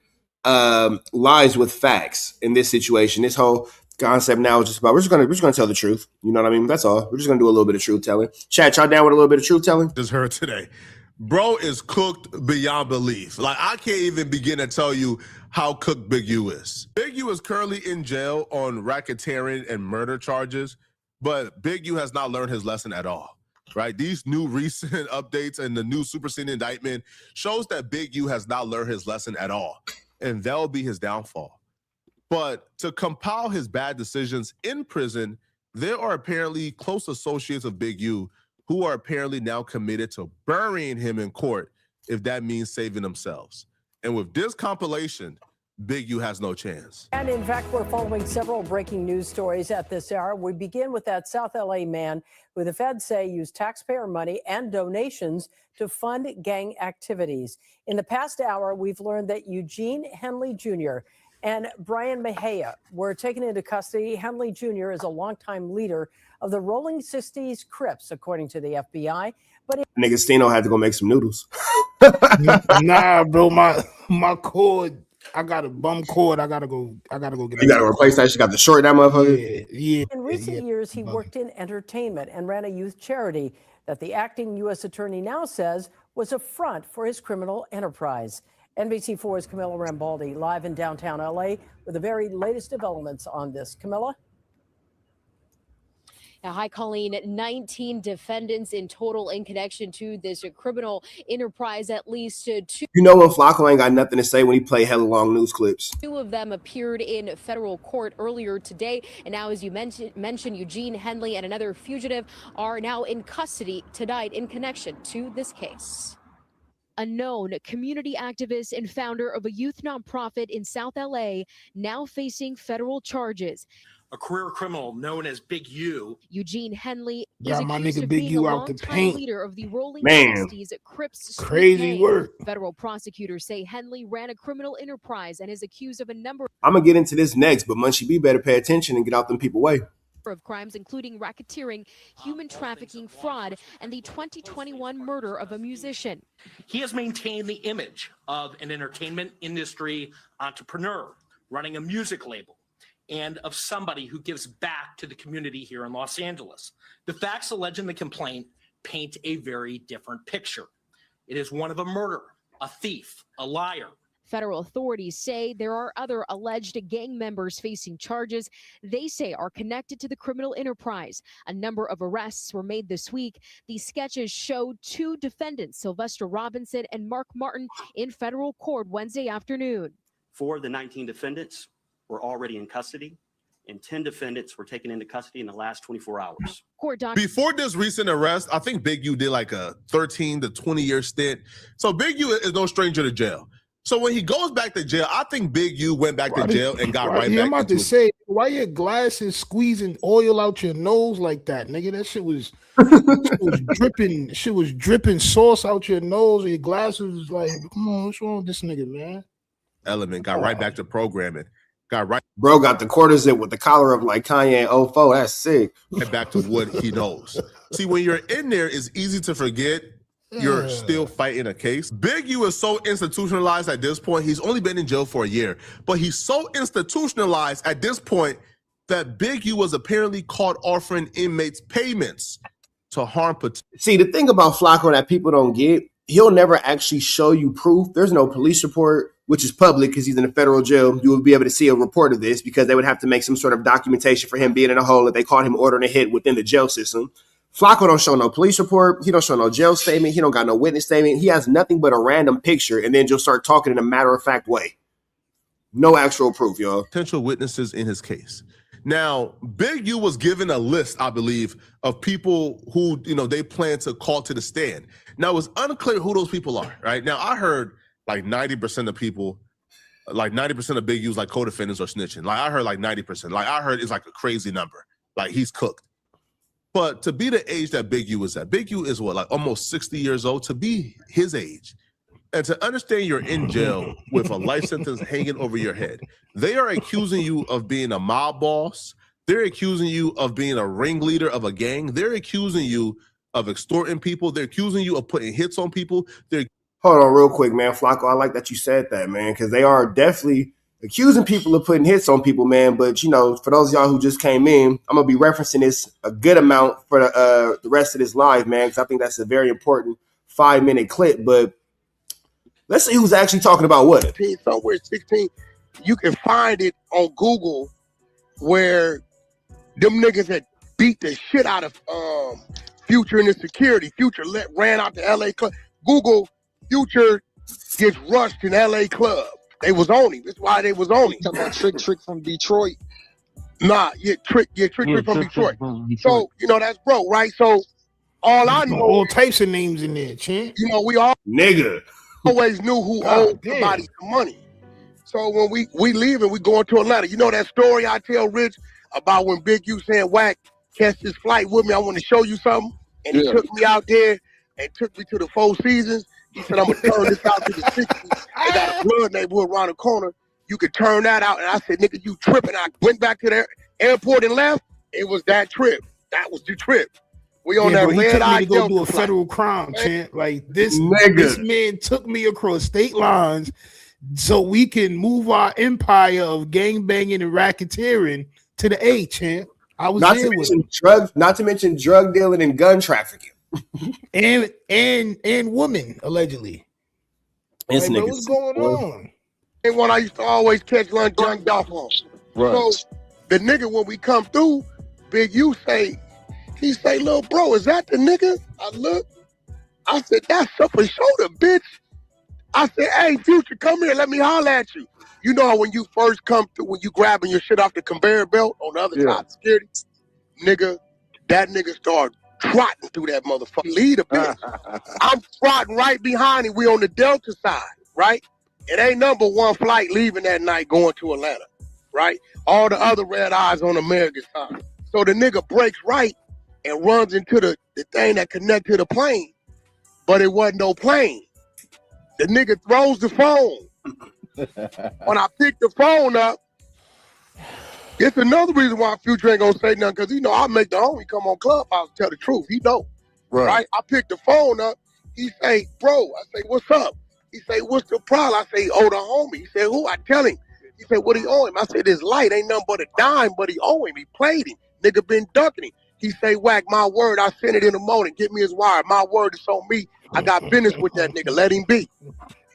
lies with facts in this situation. This whole concept now is just about we're just going to tell the truth. You know what I mean? That's all. We're just going to do a little bit of truth telling. Chat, y'all down with a little bit of truth telling? Just heard today. Bro is cooked beyond belief. Like, I can't even begin to tell you how cooked Big U is. Big U is currently in jail on racketeering and murder charges, but Big U has not learned his lesson at all, right? These new recent updates and the new superseding indictment shows that Big U has not learned his lesson at all, and that'll be his downfall. But to compile his bad decisions in prison, there are apparently close associates of Big U who are apparently now committed to burying him in court if that means saving themselves. And with this compilation, Big U has no chance. And in fact, we're following several breaking news stories at this hour. We begin with that South LA man who the feds say used taxpayer money and donations to fund gang activities. In the past hour, we've learned that Eugene Henley Jr. and Brian Mejia were taken into custody. Henley Jr. is a longtime leader of the Rolling 60s Crips, according to the FBI. But nigga Steno had to go make some noodles. Nah, bro, my cord. I got a bum cord. I gotta go get it. You gotta replace that. She got the short that motherfucker. Yeah. In recent years, he worked in entertainment and ran a youth charity that the acting U.S. attorney now says was a front for his criminal enterprise. NBC4's Camilla Rambaldi live in downtown LA with the very latest developments on this. Camilla? Now, hi, Colleen. 19 defendants in total in connection to this criminal enterprise. At least two. You know when Flacco ain't got nothing to say when he play hella long news clips. Two of them appeared in federal court earlier today. And now, as you mentioned, Eugene Henley and another fugitive are now in custody tonight in connection to this case. A known community activist and founder of a youth nonprofit in South LA, now facing federal charges. A career criminal known as Big U. Eugene Henley Got is my accused nigga of Big being U a out the longtime paint. leader of the Rolling Man. 60s Crips. Crazy work. Federal prosecutors say Henley ran a criminal enterprise and is accused of a number. I'm gonna get into this next, but Munchie B better pay attention and get out them people way. of crimes including racketeering, human trafficking, fraud, and the 2021 murder of a musician. He has maintained the image of an entertainment industry entrepreneur running a music label and of somebody who gives back to the community here in Los Angeles. The facts alleged in the complaint paint a very different picture. It is one of a murderer, a thief, a liar. Federal authorities say there are other alleged gang members facing charges they say are connected to the criminal enterprise. A number of arrests were made this week. These sketches showed 2 defendants, Sylvester Robinson and Mark Martin, in federal court Wednesday afternoon. 4 of the 19 defendants were already in custody, and 10 defendants were taken into custody in the last 24 hours. Before this recent arrest, I think Big U did like a 13 to 20-year stint. So Big U is no stranger to jail. So when he goes back to jail, I think Big U went back to jail and got right back. I'm about to say, why your glasses squeezing oil out your nose like that, nigga? That shit was dripping. Shit was dripping sauce out your nose. And your glasses was like, come on, what's wrong with this nigga, man? Element got right back to programming. Got right. Bro got the quarters in with the collar up like Kanye in 04. That's sick. Right back to what he knows. See, when you're in there, it's easy to forget you're still fighting a case. Big U is so institutionalized at this point. He's only been in jail for a year, but he's so institutionalized at this point that Big U was apparently caught offering inmates payments to harm. See, the thing about Flacco that people don't get, he'll never actually show you proof. There's no police report, which is public because he's in a federal jail. You will be able to see a report of this because they would have to make some sort of documentation for him being in a hole if they caught him ordering a hit within the jail system. Flacco don't show no police report. He don't show no jail statement. He don't got no witness statement. He has nothing but a random picture and then just start talking in a matter-of-fact way. No actual proof, y'all. Potential witnesses in his case. Now, Big U was given a list, I believe, of people who, they plan to call to the stand. Now, it's unclear who those people are, right? Now, I heard like 90% of people, like 90% of Big U's like co-defendants or snitching. Like I heard like 90%. Like I heard it's like a crazy number. Like he's cooked. But to be the age that Big U is at, Big U is what, like almost 60 years old, to be his age, and to understand you're in jail with a life sentence hanging over your head. They are accusing you of being a mob boss. They're accusing you of being a ringleader of a gang. They're accusing you of extorting people. They're accusing you of putting hits on people. Hold on real quick, man. Flacco, I like that you said that, man, because they are definitely accusing people of putting hits on people, man. But, for those of y'all who just came in, I'm going to be referencing this a good amount for the rest of this live, man, because I think that's a very important 5-minute clip. But let's see who's actually talking about what. Somewhere 16. You can find it on Google where them niggas had beat the shit out of Future and his security. Future ran out to LA Club. Google Future gets rushed in LA Club. They was on him. That's why they was on him. Talking about Trick from Detroit. Nah, Trick from Detroit. So, that's broke, right? So all I know, all types of names in there, champ. We all nigga always knew who owed somebody some money. So when we leave and we going to Atlanta, that story I tell Rich about when Big U saying WACK catch this flight with me, I want to show you something. And he took me out there and took me to the Four Seasons. He said, I'm going to turn this out to the 60s. They got a blood neighborhood around the corner. You could turn that out. And I said, nigga, you tripping. I went back to the airport and left. It was that trip. That was the trip. We on that red eye. He took me to go do a federal crime, champ. Like this man took me across state lines so we can move our empire of gangbanging and racketeering to the A, champ. I was not to mention drug dealing and gun trafficking. and women allegedly. What's going on? And one I used to always catch lunch young off on. Right. So the nigga when we come through, Big U he say, little bro, is that the nigga? I look. I said, that's up a shoulder, bitch. I said, hey, Future, come here, let me holler at you. You know when you first come through, when you grabbing your shit off the conveyor belt on the other side of security, that nigga started trotting through that motherfucker. Lead a bitch. I'm trotting right behind him. We on the Delta side, right? It ain't number one flight leaving that night going to Atlanta, right? All the other red eyes on American side. So the nigga breaks right and runs into the thing that connect to the plane, but it wasn't no plane. The nigga throws the phone. When I pick the phone up, It's another reason why Future ain't gonna say nothing, because I make the homie come on Clubhouse and tell the truth. He know. Right? I picked the phone up. He say, bro, I say, what's up? He say, what's the problem? I say, oh, the homie. He said, who? I tell him. He said, what he owe him? I said, this light ain't nothing but a dime, but he owe him. He played him. Nigga been ducking him. He say, Wack, my word, I sent it in the morning. Get me his wire. My word is on me. I got business with that nigga. Let him be.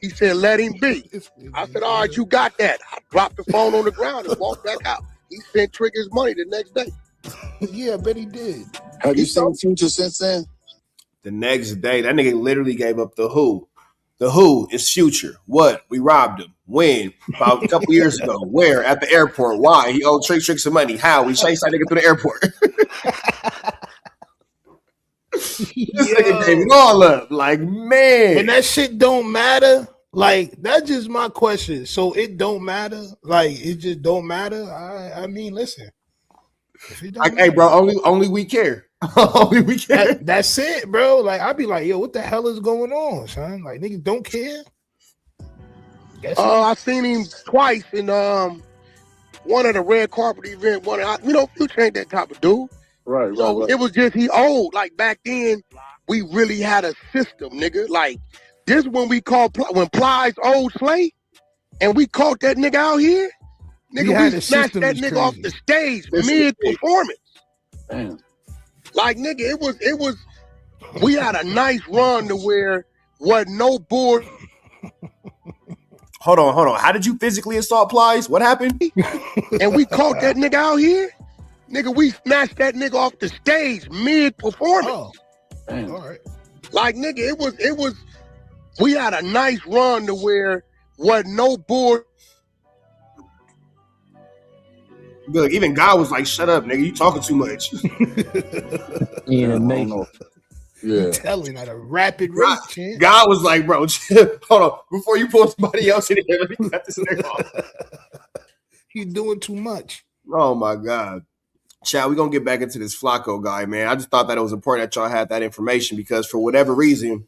He said, let him be. I said, all right, you got that. I dropped the phone on the ground and walked back out. He sent Trick his money the next day. Yeah, I bet he did. Have you seen Future since then? The next day, that nigga literally gave up the who. The who is Future. What? We robbed him. When? About a couple years ago. Where? At the airport. Why? He owed Trick some money. How? We chased that nigga through the airport. This nigga gave it all up. Like, man. And that shit don't matter. Like, that's just my question. So it don't matter. Like, it just don't matter. I mean, listen. If it don't Like, hey, bro, only we care. Only we care. That's it, bro. Like, I'd be like, yo, what the hell is going on, son? Like, niggas don't care. I seen him twice in one of the red carpet event. Future ain't that type of dude. Right. It was just he old. Like back then, we really had a system, nigga. Like this when we called when Plies old Slay, and we caught that nigga out here. Nigga, we snatched that nigga off the stage mid performance. Damn. Like nigga, it was. We had a nice run to where wasn't no board. Hold on. How did you physically assault Plies? What happened? And we caught that nigga out here. Nigga, we snatched that nigga off the stage mid-performance. Oh. Damn. All right. Like, nigga, it was, we had a nice run to where wasn't no board. Look, even God was like, shut up, nigga, you talking too much. Yeah. Telling at a rapid rate, champ. God was like, bro, hold on. Before you pull somebody else in here, let me cut this nigga off. He's doing too much. Oh, my God. Chad, we're going to get back into this Flacco guy, man. I just thought that it was important that y'all had that information because for whatever reason,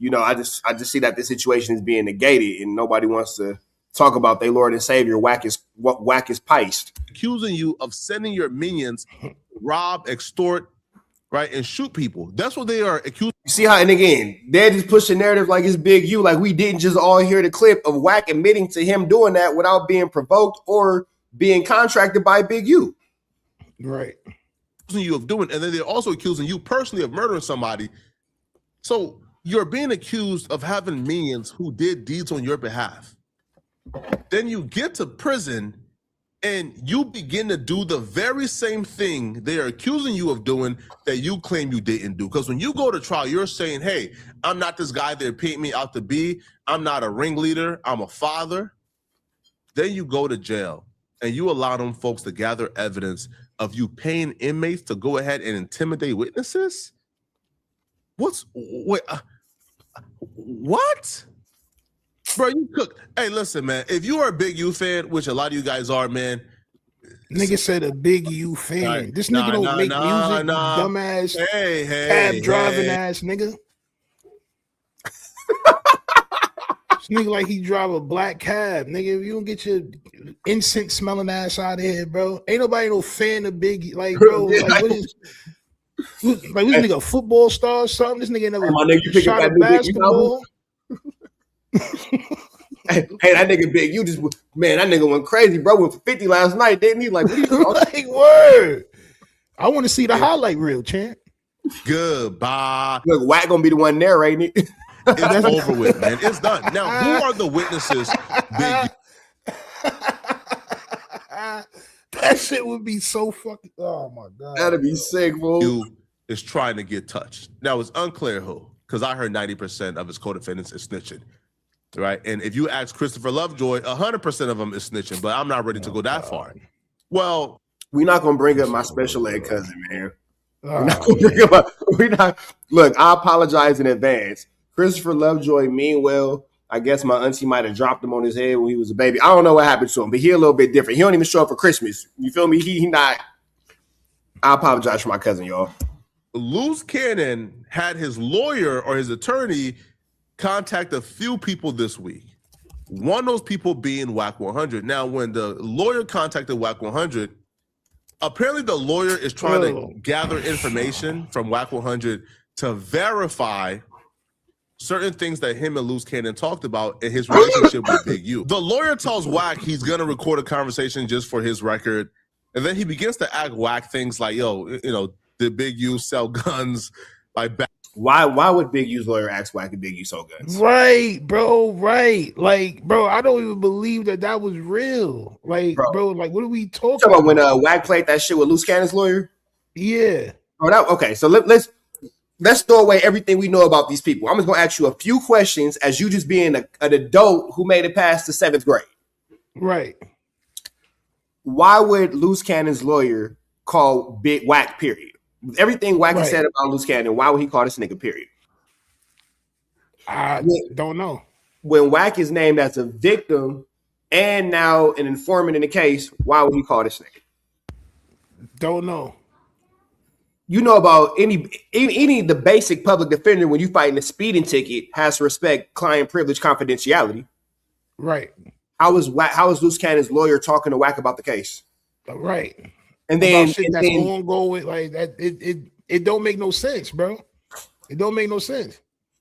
I just see that this situation is being negated and nobody wants to talk about their Lord and Savior, Wack is piced. Accusing you of sending your minions rob, extort, right, and shoot people. That's what they are accused. You see how, and again, they're just pushing narrative like it's Big U, like we didn't just all hear the clip of Wack admitting to him doing that without being provoked or being contracted by Big U. Right. Accusing you of doing, and then they're also accusing you personally of murdering somebody. So you're being accused of having minions who did deeds on your behalf. Then you get to prison and you begin to do the very same thing they are accusing you of doing that you claim you didn't do. Because when you go to trial, you're saying, hey, I'm not this guy they're painting me out to be. I'm not a ringleader. I'm a father. Then you go to jail and you allow them folks to gather evidence of you paying inmates to go ahead and intimidate witnesses? What? Bro, you cook. Hey, listen, man. If you are a Big U fan, which a lot of you guys are, man. Nigga said a Big U fan. This nigga don't make music, dumbass, cab driving ass nigga. This nigga like he drive a black cab. Nigga, you don't get your incense smelling ass out of here, bro. Ain't nobody no fan of Big, like, bro. Like, what is... Like, this nigga a football star or something? This nigga never shot a basketball. Hey, that nigga Big U just, man, that nigga went crazy, bro. Went for 50 last night, didn't he? Like, what are you like, word. I want to see the highlight reel, champ. Goodbye. Look, Wack gonna be the one narrating it. It's over with, man. It's done. Now, who are the witnesses? Big U? That shit would be so fucking. Oh my god, that'd be sick, bro. You is trying to get touched. Now it's unclear who, because I heard 90% of his co-defendants is snitching, right? And if you ask Christopher Lovejoy, 100% of them is snitching. But I'm not ready to go that far. Well, we're not gonna bring up my special ed cousin, man. We're not gonna bring him up. Look, I apologize in advance. Christopher Lovejoy, meanwhile, I guess my auntie might have dropped him on his head when he was a baby. I don't know what happened to him, but he a little bit different. He don't even show up for Christmas. You feel me? He not. I apologize for my cousin, y'all. Loose Cannon had his lawyer or his attorney contact a few people this week. One of those people being WACK100. Now, when the lawyer contacted WACK100, Apparently, the lawyer is trying to gather information from WACK100 to verify certain things that him and Loose Cannon talked about in his relationship with Big U. The lawyer tells Wack he's gonna record a conversation just for his record, and then he begins to act whack things like, "Yo, you know, did Big U sell guns?" Like, why would Big U's lawyer ask Wack and Big U sell guns? Right, bro. Right, like, bro, I don't even believe that was real. Like, bro, like, what are we talking about? When Wack played that shit with Loose Cannon's lawyer? Yeah. Okay, so let's throw away everything we know about these people. I'm just gonna ask you a few questions as you just being an adult who made it past the 7th grade. Right. Why would Loose Cannon's lawyer call Big Wack, period? Everything Wack has said about Loose Cannon, why would he call this nigga, period? I don't know. When Wack is named as a victim and now an informant in the case, why would he call this nigga? Don't know. You know about any the basic public defender when you fighting a speeding ticket has to respect client privilege confidentiality. Right. How is Loose Cannon's lawyer talking to Wack about the case? Right. And then shit that's ongoing, like that, it don't make no sense, bro. It don't make no sense.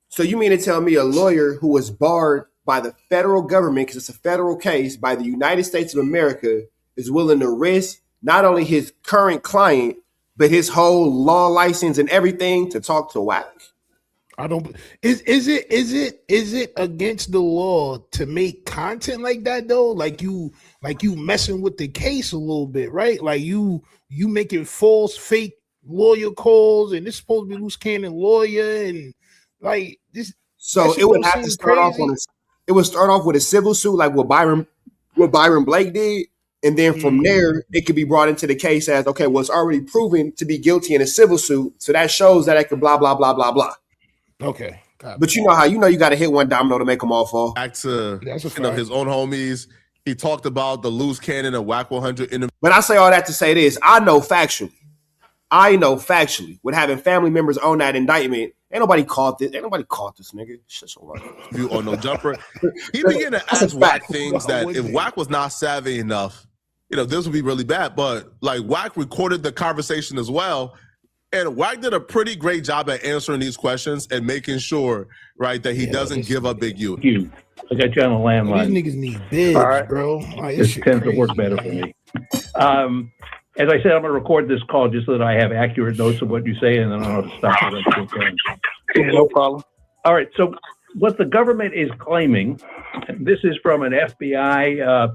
So you mean to tell me a lawyer who was barred by the federal government, because it's a federal case, by the United States of America, is willing to risk not only his current client, but his whole law license and everything to talk to Wack? I don't. Is it against the law to make content like that though? Like you messing with the case a little bit, right? Like you making false, fake lawyer calls, and this is supposed to be Loose Cannon lawyer, and like this. So it would have to start off on it would start off with a civil suit, like what Byron Blake did, and then from there it could be brought into the case as, okay, well, it's already proven to be guilty in a civil suit, so that shows that I could blah blah blah blah blah. Okay. But you know you got to hit one domino to make them all fall. Back to his own homies. He talked about the Loose Cannon and WACK100 in the. But I say all that to say this: I know factually, with having family members on that indictment, ain't nobody caught this nigga. Shit's all right. View or no jumper. He began to ask Wack things that if Wack was not savvy enough, this would be really bad. But like Wack recorded the conversation as well. And Wack did a pretty great job at answering these questions and making sure, right, that he doesn't give up Big U. I got you on a landline. These niggas need bids, bro. Like, this tends to work better for me. As I said, I'm going to record this call just so that I have accurate notes of what you say, and then I'll have to stop the rest of the No problem. All right. So what the government is claiming, this is from an FBI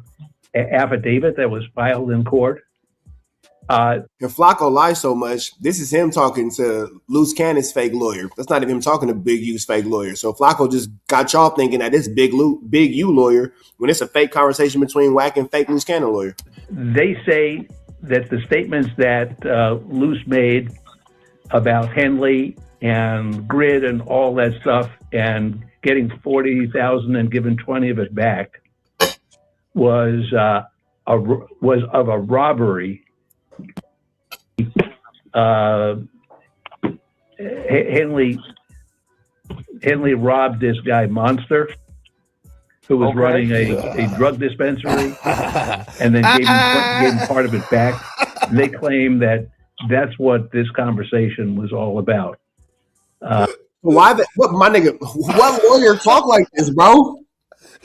affidavit that was filed in court. If Flacco lies so much, this is him talking to Loose Cannon's fake lawyer. That's not even him talking to Big U's fake lawyer. So Flacco just got y'all thinking that this Big U lawyer when it's a fake conversation between Wack and fake Loose Cannon lawyer. They say that the statements that Loose made about Henley and Grid and all that stuff and getting $40,000 and giving 20 of it back was of a robbery. Henley robbed this guy Monster, who was running a drug dispensary, and then gave him part of it back. They claim that that's what this conversation was all about. What lawyer talk like this, bro?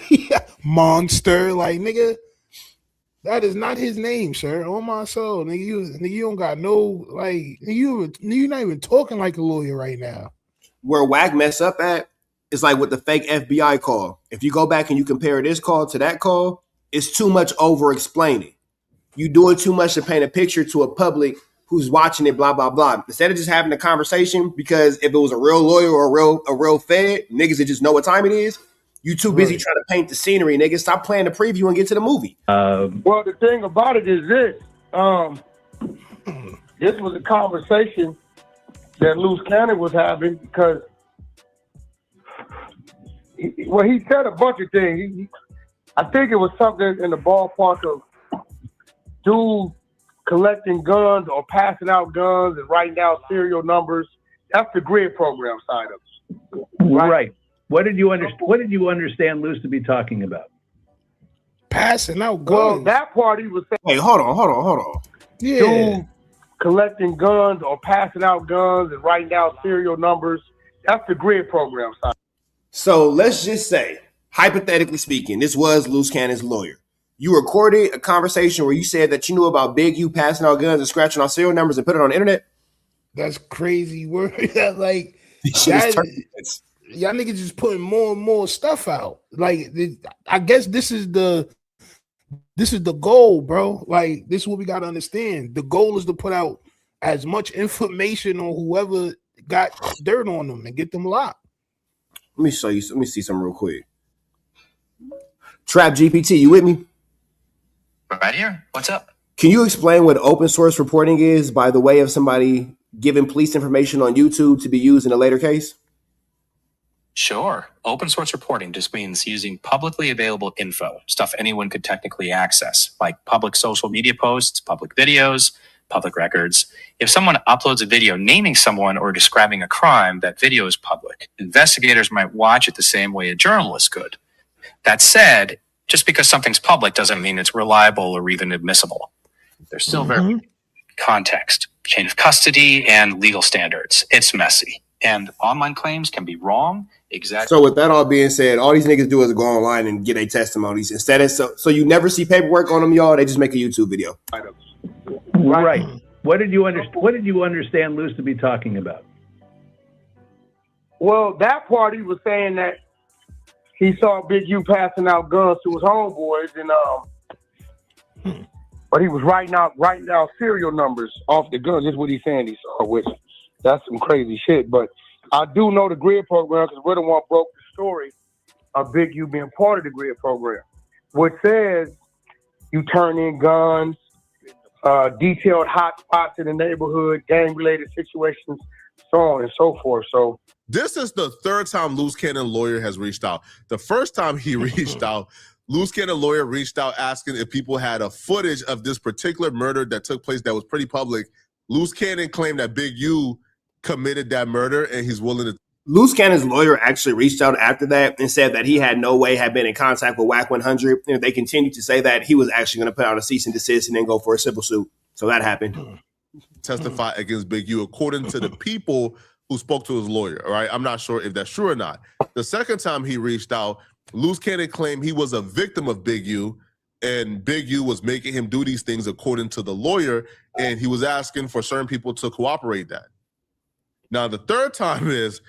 Yeah, Monster, like nigga. That is not his name, sir. On my soul, nigga, you don't got no like. You're not even talking like a lawyer right now. Where Wack mess up at is like with the fake FBI call. If you go back and you compare this call to that call, it's too much over explaining. You doing too much to paint a picture to a public who's watching it. Blah blah blah. Instead of just having a conversation, because if it was a real lawyer or a real fed, niggas that just know what time it is. You too busy trying to paint the scenery, nigga. Stop playing the preview and get to the movie. Well, the thing about it is this. This was a conversation that Loose Cannon was having because, he said a bunch of things. I think it was something in the ballpark of dude collecting guns or passing out guns and writing down serial numbers. That's the Grid program side of it. Right. What did you understand Loose to be talking about? Passing out guns. Well, that part he was saying. Wait, hold on. dude collecting guns or passing out guns and writing down serial numbers. That's the grid program side. So let's just say, hypothetically speaking, this was Loose Cannon's lawyer. You recorded a conversation where you said that you knew about Big U passing out guns and scratching off serial numbers and put it on the internet. That's crazy word. Like That, y'all niggas just putting more and more stuff out. Like I guess this is the goal, bro. Like this is what we gotta understand. The goal is to put out as much information on whoever got dirt on them and get them locked. Let me show you. Let me see something real quick. Trap GPT, you with me? Right here. What's up? Can you explain what open source reporting is by the way of somebody giving police information on YouTube to be used in a later case? Sure. Open source reporting just means using publicly available info, stuff anyone could technically access, like public social media posts, public videos, public records. If someone uploads a video naming someone or describing a crime, that video is public. Investigators might watch it the same way a journalist could. That said, just because something's public doesn't mean it's reliable or even admissible. There's still very context, chain of custody, and legal standards. It's messy. And online claims can be wrong. Exactly. So with that all being said, all these niggas do is go online and get their testimonies. Instead of so you never see paperwork on them, y'all. They just make a YouTube video. Right. What did you understand Luce to be talking about? Well, that part he was saying that he saw Big U passing out guns to his homeboys, and but he was writing out serial numbers off the guns. That's what he's saying he saw, which that's some crazy shit. But I do know the grid program because we're the one broke the story of Big U being part of the grid program, which says you turn in guns, detailed hot spots in the neighborhood, gang-related situations, so on and so forth. So this is the third time Loose Cannon lawyer has reached out. The first time he reached out, Loose Cannon lawyer reached out asking if people had a footage of this particular murder that took place that was pretty public. Loose Cannon claimed that Big U committed that murder and he's willing to. Loose Cannon's lawyer actually reached out after that and said that he had no way had been in contact with WACK100. And if they continued to say that, he was actually going to put out a cease and desist and then go for a civil suit. So that happened. Testify against Big U according to the people who spoke to his lawyer. All right. I'm not sure if that's true or not. The second time he reached out, Loose Cannon claimed he was a victim of Big U and Big U was making him do these things according to the lawyer. And he was asking for certain people to cooperate that. Now, the third time is,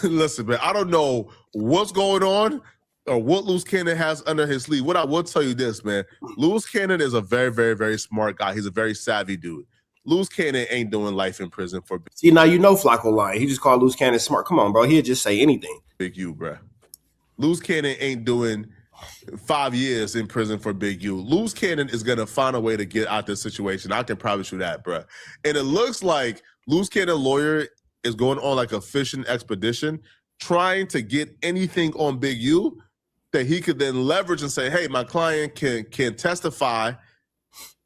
listen, man, I don't know what's going on or what Loose Cannon has under his sleeve. What I will tell you this, man, Loose Cannon is a very, very, very smart guy. He's a very savvy dude. Loose Cannon ain't doing life in prison for Big U. See, now you know Flacco lying. He just called Loose Cannon smart. Come on, bro. He'd just say anything. Big U, bro. Loose Cannon ain't doing 5 years in prison for Big U. Loose Cannon is going to find a way to get out this situation. I can promise you that, bro. And it looks like Loose Cannon lawyer is going on like a fishing expedition, trying to get anything on Big U that he could then leverage and say, hey, my client can testify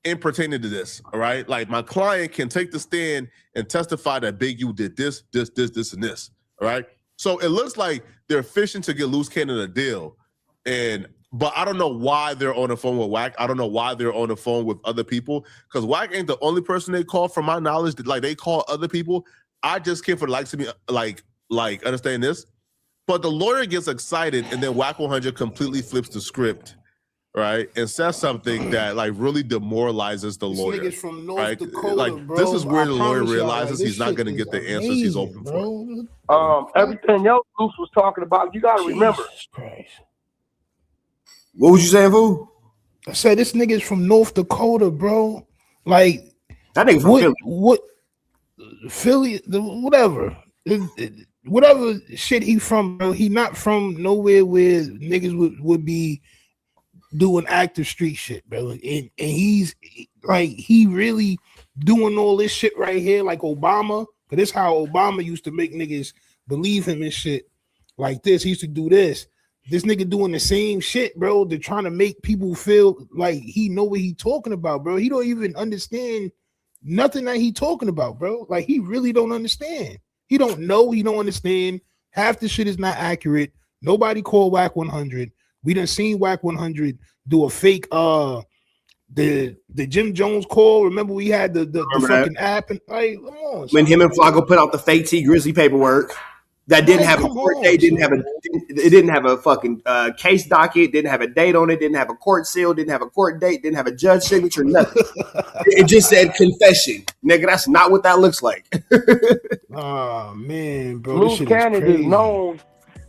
in pertaining to this, all right? Like my client can take the stand and testify that Big U did this, and this, all right? So it looks like they're fishing to get Loose Cannon a deal. But I don't know why they're on the phone with WACK. I don't know why they're on the phone with other people because WACK ain't the only person they call, from my knowledge. Like they call other people. I just came for the likes of me, like understand this. But the lawyer gets excited and then WACK100 completely flips the script, right? And says something that like really demoralizes the lawyer. Niggas from North right? Dakota, like bro. this is where the lawyer promise y'all, realizes like, he's not going to get the answers he's hoping for. Everything else Luce was talking about, you got to remember. What was you saying, fool? I said this nigga's from North Dakota, bro. Like that nigga from Philly. What Philly? Whatever. Whatever shit he from, bro. He not from nowhere where niggas would be doing active street shit, bro. And he's like he really doing all this shit right here, like Obama. But this how Obama used to make niggas believe him and shit like this. He used to do this. This nigga doing the same shit, bro. They're trying to make people feel like he know what he talking about, bro. He don't even understand nothing that he talking about, bro. Like he really don't understand. He don't know. He don't understand. Half the shit is not accurate. Nobody called WACK100. We done seen WACK100 do a fake the Jim Jones call. Remember we had the fucking app and like, come on. When son. him and Flacco put out the fake T Grizzly paperwork that didn't Like, have a come court on, date, son. it didn't have a fucking case docket, didn't have a date on it, didn't have a court seal, didn't have a court date, didn't have a judge signature, nothing. It just said confession, nigga. That's not what that looks like. Oh man, bro, this Loose shit Cannon is is crazy. known.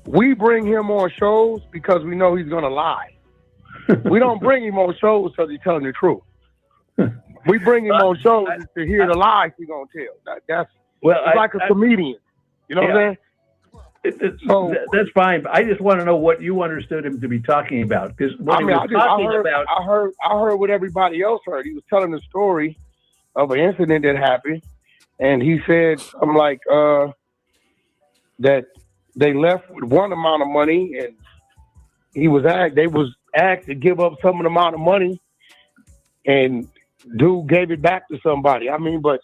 We bring him on shows because we know he's gonna lie. We don't bring him on shows because he's telling the truth. We bring him on shows to hear the lies he's gonna tell. That's like a comedian. You know what I'm saying? So That's fine, but I just want to know what you understood him to be talking about. Because I heard what everybody else heard. He was telling the story of an incident that happened, and he said, "I'm like that they left with one amount of money, and they was asked to give up some of the amount of money, and dude gave it back to somebody. I mean, but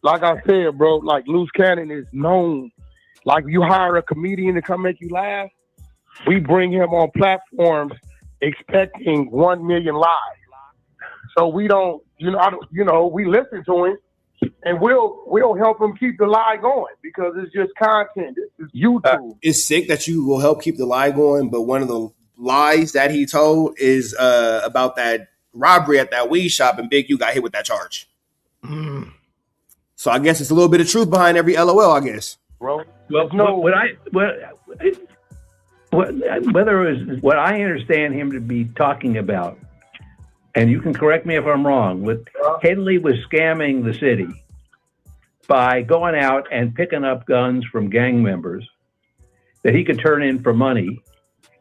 like I said, bro, like Loose Cannon is known. Like you hire a comedian to come make you laugh, we bring him on platforms expecting 1 million lives. So we don't, we listen to him, and we'll help him keep the lie going because it's just content. It's YouTube. It's sick that you will help keep the lie going, but one of the lies that he told is about that robbery at that weed shop, and Big U got hit with that charge. So I guess it's a little bit of truth behind every LOL, I guess. Bro, well, whether it was what I understand him to be talking about, and you can correct me if I'm wrong, with Henley was scamming the city by going out and picking up guns from gang members that he could turn in for money,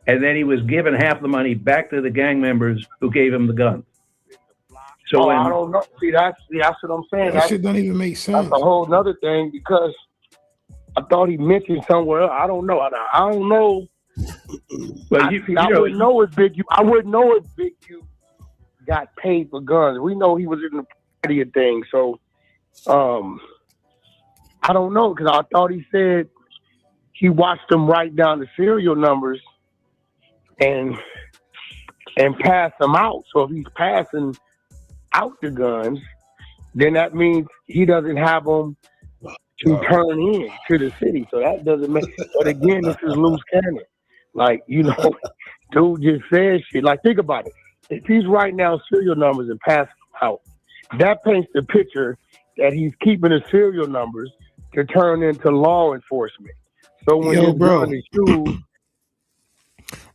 and then he was giving half the money back to the gang members who gave him the guns. So I don't know. See, that's what I'm saying. That shit don't even make sense. That's a whole nother thing because I thought he mentioned somewhere else. I don't know. I don't know. Well, I wouldn't know if Big U. I wouldn't know if Big U got paid for guns. We know he was in the party of things. So, I don't know because I thought he said he watched them write down the serial numbers and pass them out. So if he's passing out the guns, then that means he doesn't have them to turn in to the city. So that doesn't make. But again, this is Loose Cannon. Like, dude just says shit. Like, think about it. If he's writing down serial numbers and passing them out, that paints the picture that he's keeping the serial numbers to turn into law enforcement. So when bro, shoes,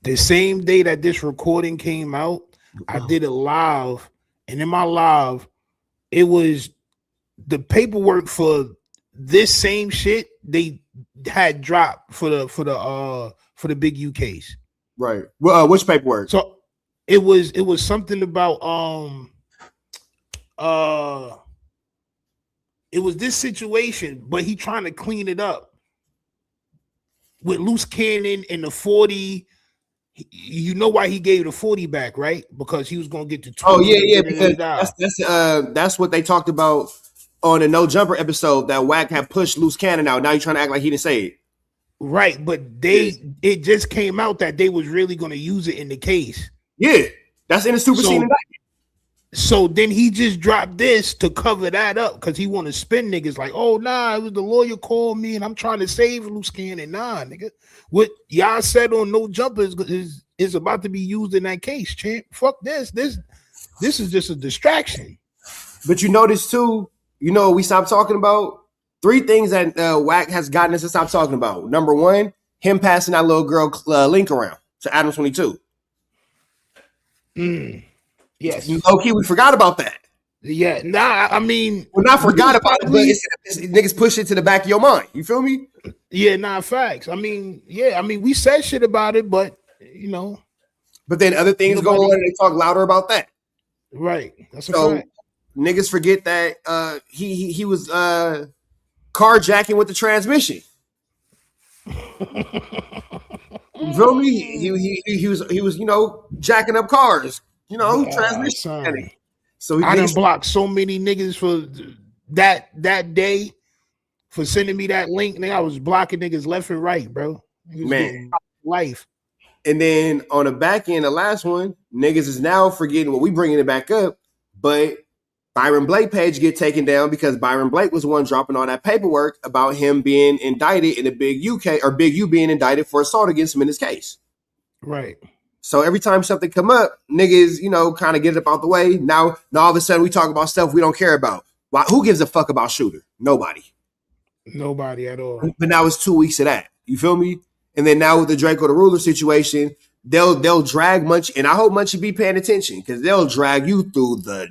the same day that this recording came out, I did a live, and in my live, it was the paperwork for this same shit they had dropped for the Big U case. Right. Well, which paperwork? So it was something about it was this situation, but he trying to clean it up with Loose Cannon and the 40. You know why he gave the 40 back, right? Because he was gonna get the 20. Oh yeah, because that's what they talked about on the No Jumper episode that WACK had pushed Loose Cannon out. Now you're trying to act like he didn't say it. Right, but it just came out that they was really gonna use it in the case. Yeah, that's in the superseding indictment. So then he just dropped this to cover that up because he want to spin niggas like, oh nah, it was the lawyer called me and I'm trying to save Loose Cannon. Nah, nigga, what y'all said on No Jumper is about to be used in that case, champ. Fuck this. This is just a distraction. But you notice too, we stopped talking about 3 things that WACK has gotten us to stop talking about. Number 1, him passing that little girl link around to Adam 22. Yes. Okay, we forgot about that. Yeah, I mean, we're not forgot about it, but it's niggas push it to the back of your mind. You feel me? Yeah, facts. I mean, we said shit about it, but But then other things go on and they talk louder about that. Right. That's a fact. Niggas forget that he was carjacking with the transmission. You feel me? He was jacking up cars. Transmission. So I done blocked so many niggas for that day for sending me that link. Nigga, I was blocking niggas left and right, bro. Man, life. And then on the back end, the last one, niggas is now forgetting what we bringing it back up. but Byron Blake page get taken down because Byron Blake was the one dropping all that paperwork about him being indicted in the Big U being indicted for assault against him in his case. Right. So every time something come up, niggas, kind of get it up out the way. Now all of a sudden we talk about stuff we don't care about. Why? Who gives a fuck about Shooter? Nobody. Nobody at all. But now it's 2 weeks of that. You feel me? And then now with the Draco the Ruler situation, they'll drag Munchie, and I hope Munchie be paying attention because they'll drag you through the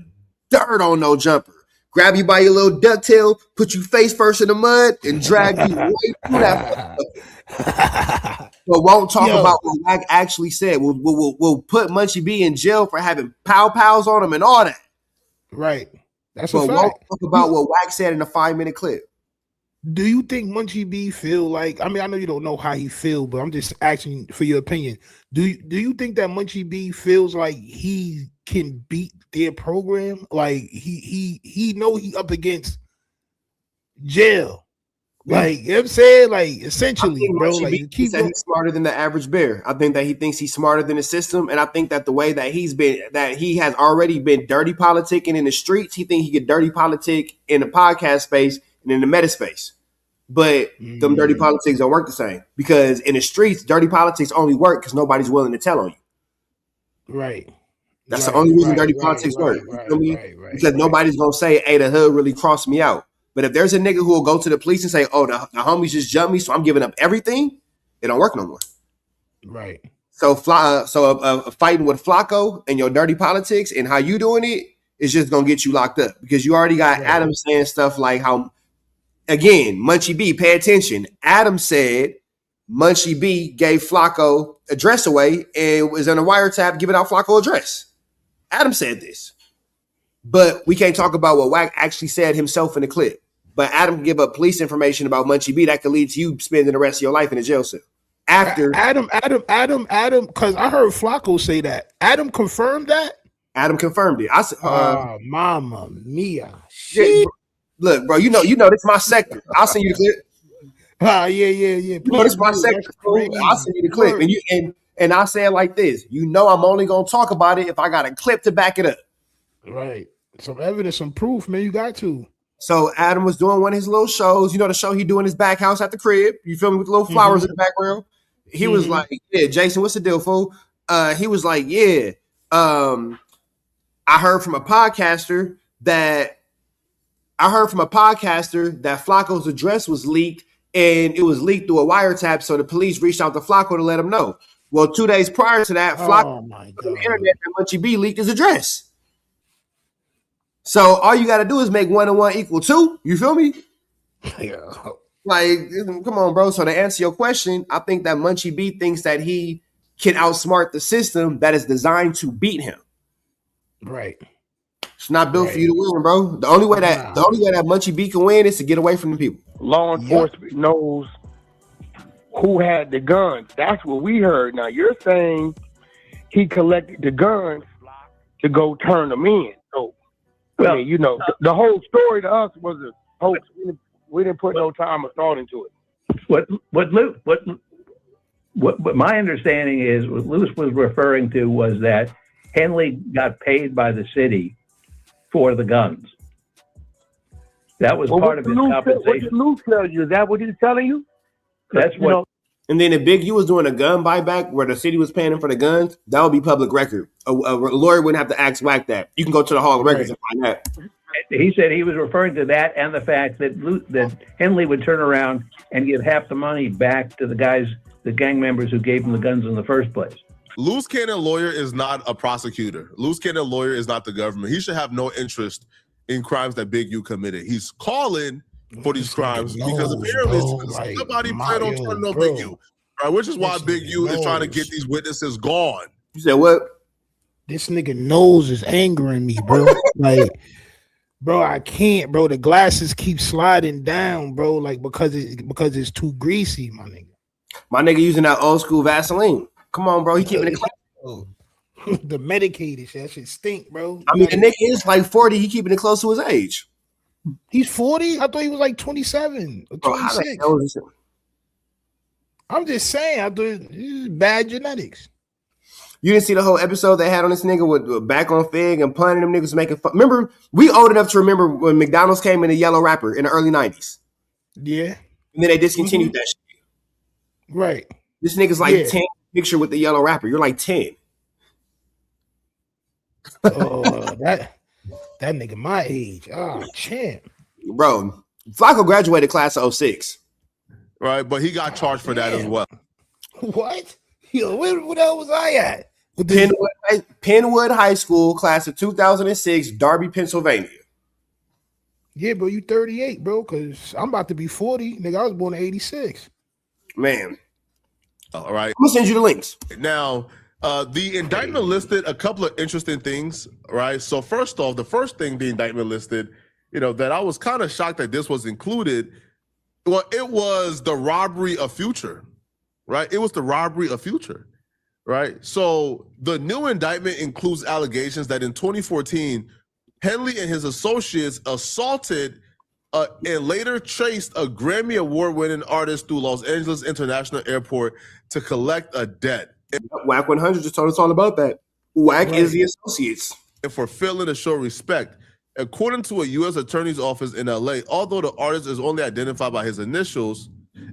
dirt on no jumper. Grab you by your little ducktail, put you face first in the mud, and drag you right through that. But won't talk about what Wack actually said. We'll put Munchie B in jail for having pow-pows on him and all that. Right. That's but a fact. Won't talk about what Wack said in a 5-minute clip. Do you think Munchie B feel like? I mean, I know you don't know how he feel, but I'm just asking for your opinion. Do you think that Munchie B feels like he can beat their program? Like he know he up against jail. Like, you know what I'm saying? Like, essentially, bro. Like, He said he's smarter than the average bear. I think that he thinks he's smarter than the system, and I think that the way that he has already been dirty politicking in the streets, he think he could dirty politic in the podcast space and in the meta space. But them dirty politics don't work the same because in the streets, dirty politics only work because nobody's willing to tell on you. Right. That's the only reason dirty politics work. You feel me? Because nobody's gonna say, "Hey, the hood really crossed me out." But if there's a nigga who will go to the police and say, "Oh, the homies just jumped me, so I'm giving up everything," it don't work no more. Right. So, fighting with Flacco and your dirty politics and how you doing it is just gonna get you locked up because you already got Adam saying stuff like how. Again, Munchie B, pay attention. Adam said Munchie B gave Flacco address away and was on a wiretap giving out Flacco address. Adam said this. But we can't talk about what Wack actually said himself in the clip. But Adam give up police information about Munchie B that could lead to you spending the rest of your life in a jail cell. After Adam, because I heard Flacco say that. Adam confirmed that? Adam confirmed it. Mama mia. Look, bro, you know this is my sector. I'll send you the clip. Yeah. You know this is my sector. I'll send you the clip. And I'll say it like this. I'm only gonna talk about it if I got a clip to back it up. Right. Some evidence, some proof, man. You got to. So Adam was doing one of his little shows. The show he do in his back house at the crib. You feel me? With little flowers in the background. He was like, "Yeah, Jason, what's the deal, fool?" He was like, "Yeah, I heard from a podcaster that Flacco's address was leaked, and it was leaked through a wiretap. So the police reached out to Flacco to let him know. Well, 2 days prior to that, Flacco on the internet that Munchie B leaked his address. So all you got to do is make 1 and 1 equal 2. You feel me? Yeah. Like, come on, bro. So to answer your question, I think that Munchie B thinks that he can outsmart the system that is designed to beat him. Right. It's not built for you to win, bro. The only way that Munchie B can win is to get away from the people. Law enforcement knows who had the guns. That's what we heard. Now you're saying he collected the guns to go turn them in. So, I mean, the whole story to us was a hoax. We didn't put no time or thought into it. What my understanding is, what Luce was referring to was that Henley got paid by the city for the guns. That was part of his compensation. What did Luce tell you? Is that what he's telling you? That's what. And then if Big U was doing a gun buyback where the city was paying him for the guns, that would be public record. A lawyer wouldn't have to ask Wack that. You can go to the Hall of Records and find that. He said he was referring to that and the fact that Henley would turn around and give half the money back to the gang members who gave him the guns in the first place. Loose cannon lawyer is not a prosecutor. Loose cannon lawyer is not the government. He should have no interest in crimes that Big U committed. He's calling for these crimes because apparently somebody planned on turning on Big U, right? Which is why Big U is trying to get these witnesses gone. You said what? This nigga nose is angering me, bro. Like, bro, I can't, bro. The glasses keep sliding down, bro. Like because it's too greasy, my nigga. My nigga using that old school Vaseline. Come on, bro. He keeping it close. The medicated shit. That shit stink, bro. I mean, the nigga is like 40. He keeping it close to his age. He's 40? I thought he was like 27 or 26. I'm just saying, I thought bad genetics. You didn't see the whole episode they had on this nigga with back on Fig and punning them niggas making fun. Remember, we old enough to remember when McDonald's came in a yellow wrapper in the early 90s. Yeah. And then they discontinued that shit. Right. This nigga's like 10 picture with the yellow wrapper. You're like 10. Oh, that nigga my age. Oh, champ. Bro, Flacco graduated class of 06. Right, but he got charged for that as well. What? Yo, where the hell was I at? Penwood High School, class of 2006, Darby, Pennsylvania. Yeah, bro, you 38, bro, because I'm about to be 40. Nigga, I was born in 86. Man. All right. I'm going to send you the links. Now, the indictment listed a couple of interesting things, right? So first off, the first thing the indictment listed, that I was kind of shocked that this was included. Well, it was the robbery of Future, right? It was the robbery of Future, right? So the new indictment includes allegations that in 2014, Henley and his associates assaulted and later chased a Grammy Award-winning artist through Los Angeles International Airport to collect a debt. WACK100 just told us all about that. WACK is the associates. And for failing to show respect. According to a U.S. Attorney's Office in L.A., although the artist is only identified by his initials,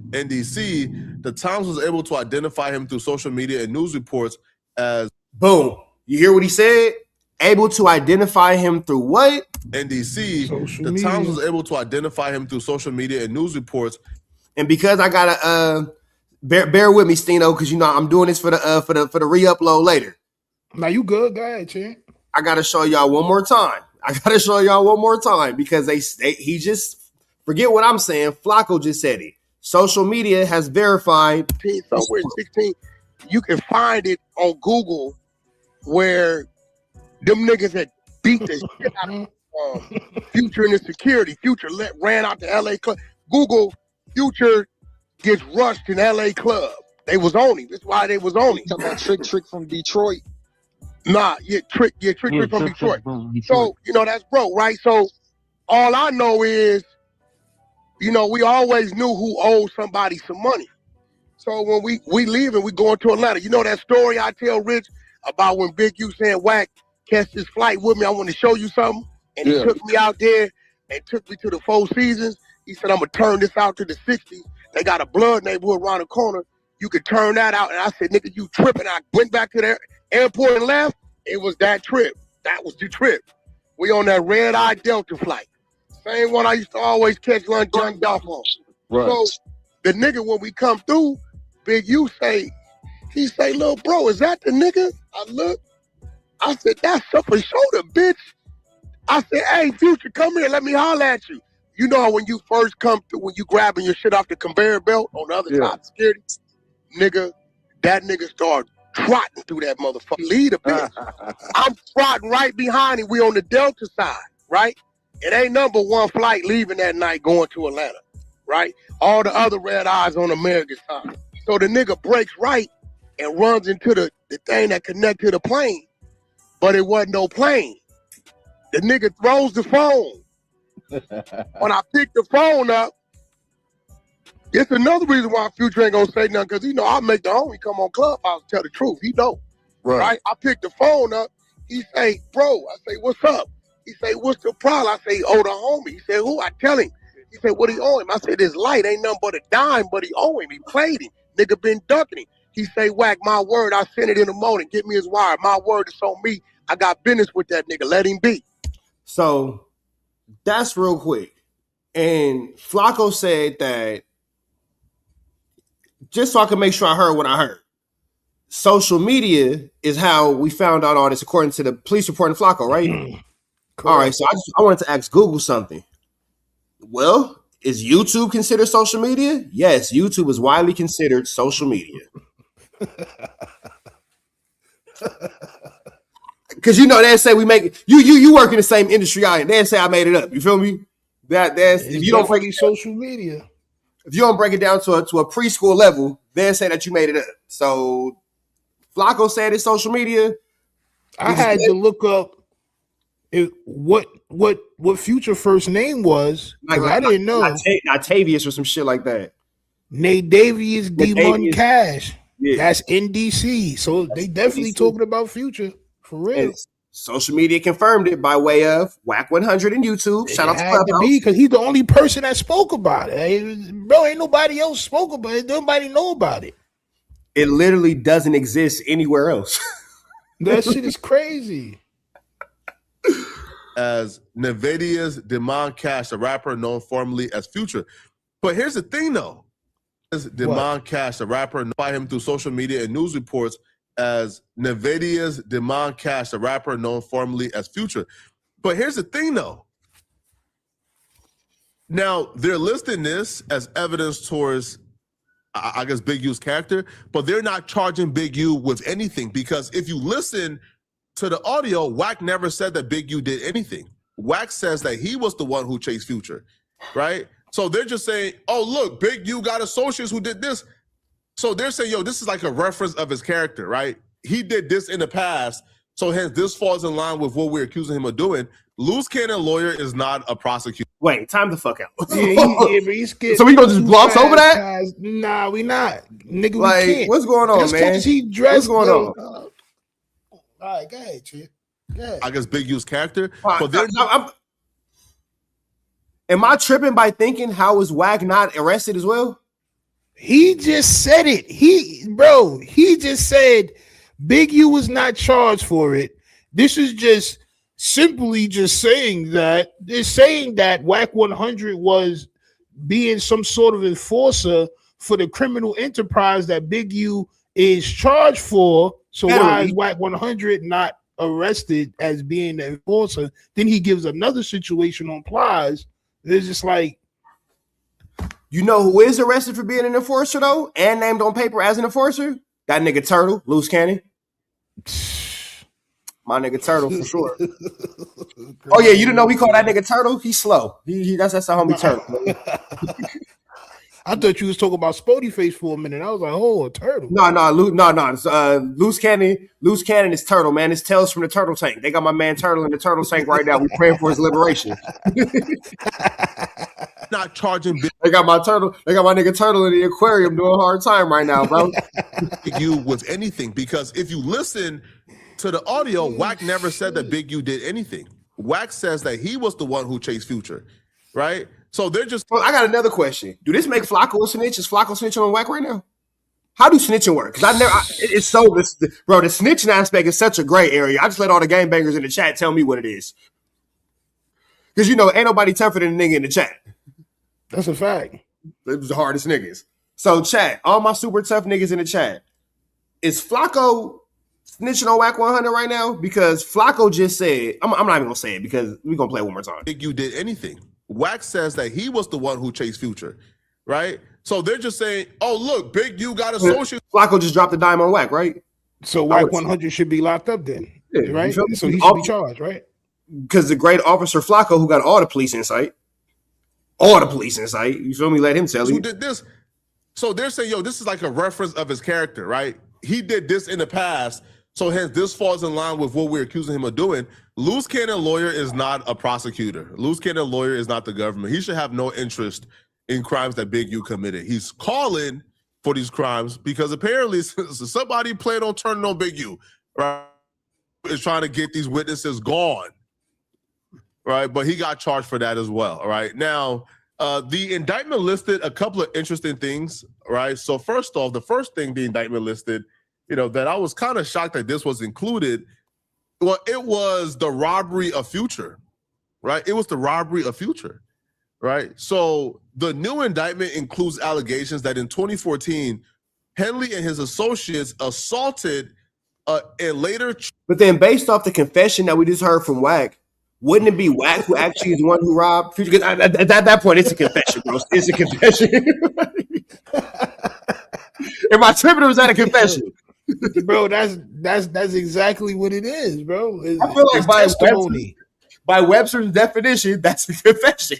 NDC, the Times was able to identify him through social media and news reports as... Boom. You hear what he said? Able to identify him through what? NDC. The Times was able to identify him through social media and news reports. And because I gotta bear with me, Stino, because I'm doing this for the re-upload later. Now you good, go ahead, champ. I gotta show y'all one more time. Because he just forget what I'm saying. Flacco just said it. Social media has verified somewhere 16. You can find it on Google where them niggas had beat the shit out of Future and his security. Future ran out to LA club. Google Future gets rushed in LA club. They was on him. That's why they was on him. Talking about Trick from Detroit. Nah, Trick from Detroit. So, that's broke, right? So all I know is, we always knew who owed somebody some money. So when we leave and we going to Atlanta, that story I tell Rich about when Big U saying, Wack, catch this flight with me, I want to show you something. And he took me out there and took me to the Four Seasons. He said, I'm going to turn this out to the 60s. They got a blood neighborhood around the corner. You could turn that out. And I said, nigga, you tripping. I went back to the airport and left. It was that trip. That was the trip. We on that red-eye Delta flight. Same one I used to always catch lunch jumped off on. Right. So the nigga, when we come through, Big U he say, little bro, is that the nigga? I look. I said, that's up for shoulder, bitch. I said, hey, Future, come here. Let me holler at you. You know how when you first come through, when you grabbing your shit off the conveyor belt on the other side of security? Nigga, that nigga started trotting through that motherfucker. Lead a bitch. I'm trotting right behind him. We on the Delta side, right? It ain't number one flight leaving that night going to Atlanta, right? All the other red eyes on American side. So the nigga breaks right and runs into the thing that connect to the plane, but it wasn't no plane. The nigga throws the phone. When I pick the phone up, it's another reason why Future ain't gonna say nothing, because I make the homie come on Clubhouse and tell the truth. He know. Right? I pick the phone up. He say, bro, I say, what's up? He say, what's the problem? I say, oh, the homie. He said, who? I tell him. He said, what he owe him? I said, this light ain't nothing but a dime, but he owe him. He played him. Nigga been ducking him. He say, Wack, my word, I sent it in the morning. Get me his wire. My word is on me. I got business with that nigga. Let him be. So that's real quick. And Flacco said that, just so I can make sure I heard what I heard, social media is how we found out all this, according to the police report in Flacco, right? All right, so I wanted to ask Google something. Well, is YouTube considered social media? Yes, YouTube is widely considered social media. Because they say we make you work in the same industry I am. They say I made it up. You feel me? That's if you don't break it social media. If you don't break it down to a preschool level, they say that you made it up. So Flacco said it's social media. I had to look up what Future first name was, because I didn't know. Octavius or some shit like that. Nadavius D. Cash. Yeah. That's in DC. So they definitely DC. talking about Future for real. And social media confirmed it by way of WACK100 and YouTube. Shout It out to had to Clubhouse. be because he's the only person that spoke about it. Bro, ain't nobody else spoke about it. Nobody know about it. It literally doesn't exist anywhere else. That shit is crazy. As Nvidia's Demond Cash, a rapper known formerly as Future. But here's the thing, though. Demond Cash, a rapper, by him through social media and news reports as Nvidia's Demond Cash, a rapper known formerly as Future. But here's the thing, though. Now, they're listing this as evidence towards, I guess, Big U's character, but they're not charging Big U with anything because if you listen to the audio, WACK never said that Big U did anything. WACK says that he was the one who chased Future, right? So they're just saying, oh, look, Big U got associates who did this. So they're saying, yo, this is like a reference of his character, right? He did this in the past, so hence this falls in line with what we're accusing him of doing. Loose cannon lawyer is not a prosecutor. Wait, time the fuck out. Yeah, but he's So we gonna just gloss over that? Nah, we not. Nigga, Like, we can't. what's going on, Just man? because he dressed. What's going on? All right, go ahead, Chip. Go ahead. I guess Big U's character. But But am I tripping by thinking how is WACK not arrested as well? He just said it. He just said Big U was not charged for it. This is just simply just saying that they're saying that WACK100 was being some sort of enforcer for the criminal enterprise that Big U is charged for. So why is WACK100 not arrested as being the enforcer? Then he gives another situation on Plies. It's just like, you know who is arrested for being an enforcer though, and named on paper as an enforcer? That nigga Turtle, Loose Cannon. My nigga Turtle for sure. Oh yeah, you didn't know we call that nigga Turtle? He's slow. That's the homie Turtle. I thought you was talking about Spody Face for a minute. I was like, oh, a turtle. No. Loose Cannon is Turtle, man. It's Tales from the Turtle Tank. They got my man Turtle in the Turtle Tank right now. We praying for his liberation. not charging They got my turtle. They got my nigga Turtle in the aquarium doing a hard time right now, bro. Big U with anything because if you listen to the audio, WACK never said that Big U did anything. WACK says that he was the one who chased Future, right? So they're just. Well, I got another question. Do this make Flacco a snitch? Is Flacco snitching on WACK right now? How do snitching work? Because it's so bro. The snitching aspect is such a gray area. I just let all the game bangers in the chat tell me what it is. Because ain't nobody tougher than a nigga in the chat. That's a fact. It was the hardest niggas. So chat, all my super tough niggas in the chat. Is Flacco snitching on WACK100 right now? Because Flacco just said, I'm not even gonna say it because we're gonna play it one more time. Big U did anything. WACK says that he was the one who chased Future, right? So they're just saying, oh, look, Big U got associates. Flacco just dropped the dime on WACK, right? So WACK100 should be locked up then, right? So he should be charged, right? Because the great officer Flacco, who got all the police insight, you feel me? Let him tell you. Who did this? So they're saying, yo, this is like a reference of his character, right? He did this in the past, so hence this falls in line with what we're accusing him of doing. Loose cannon lawyer is not a prosecutor. Loose cannon lawyer is not the government. He should have no interest in crimes that Big U committed. He's calling for these crimes because apparently somebody planned on turning on Big U, right? Is trying to get these witnesses gone, right? But he got charged for that as well, all right? Now, the indictment listed a couple of interesting things, right? So first off, the first thing the indictment listed, that I was kind of shocked that this was included. Well, it was the robbery of Future, right? It was the robbery of Future, right? So the new indictment includes allegations that in 2014, Henley and his associates assaulted and later. But then based off the confession that we just heard from WACK, wouldn't it be WACK who actually is the one who robbed Future? Because at that point, it's a confession, bro. It's a confession. Am I tripping or is that a confession? Bro, that's exactly what it is, bro. I feel like by Webster's definition, that's a confession.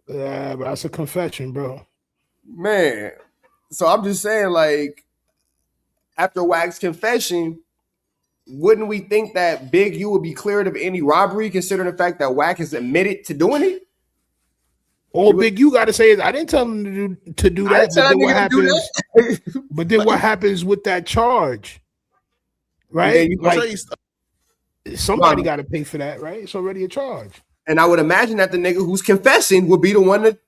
Yeah, but that's a confession, bro. Man. So I'm just saying, like, after WACK's confession, wouldn't we think that Big U would be cleared of any robbery, considering the fact that WACK has admitted to doing it? All Big U got to say is, I didn't tell him to do that. But then what happens? But then what happens with that charge? Right? Like somebody got to pay for that, right? It's already a charge. And I would imagine that the nigga who's confessing would be the one that.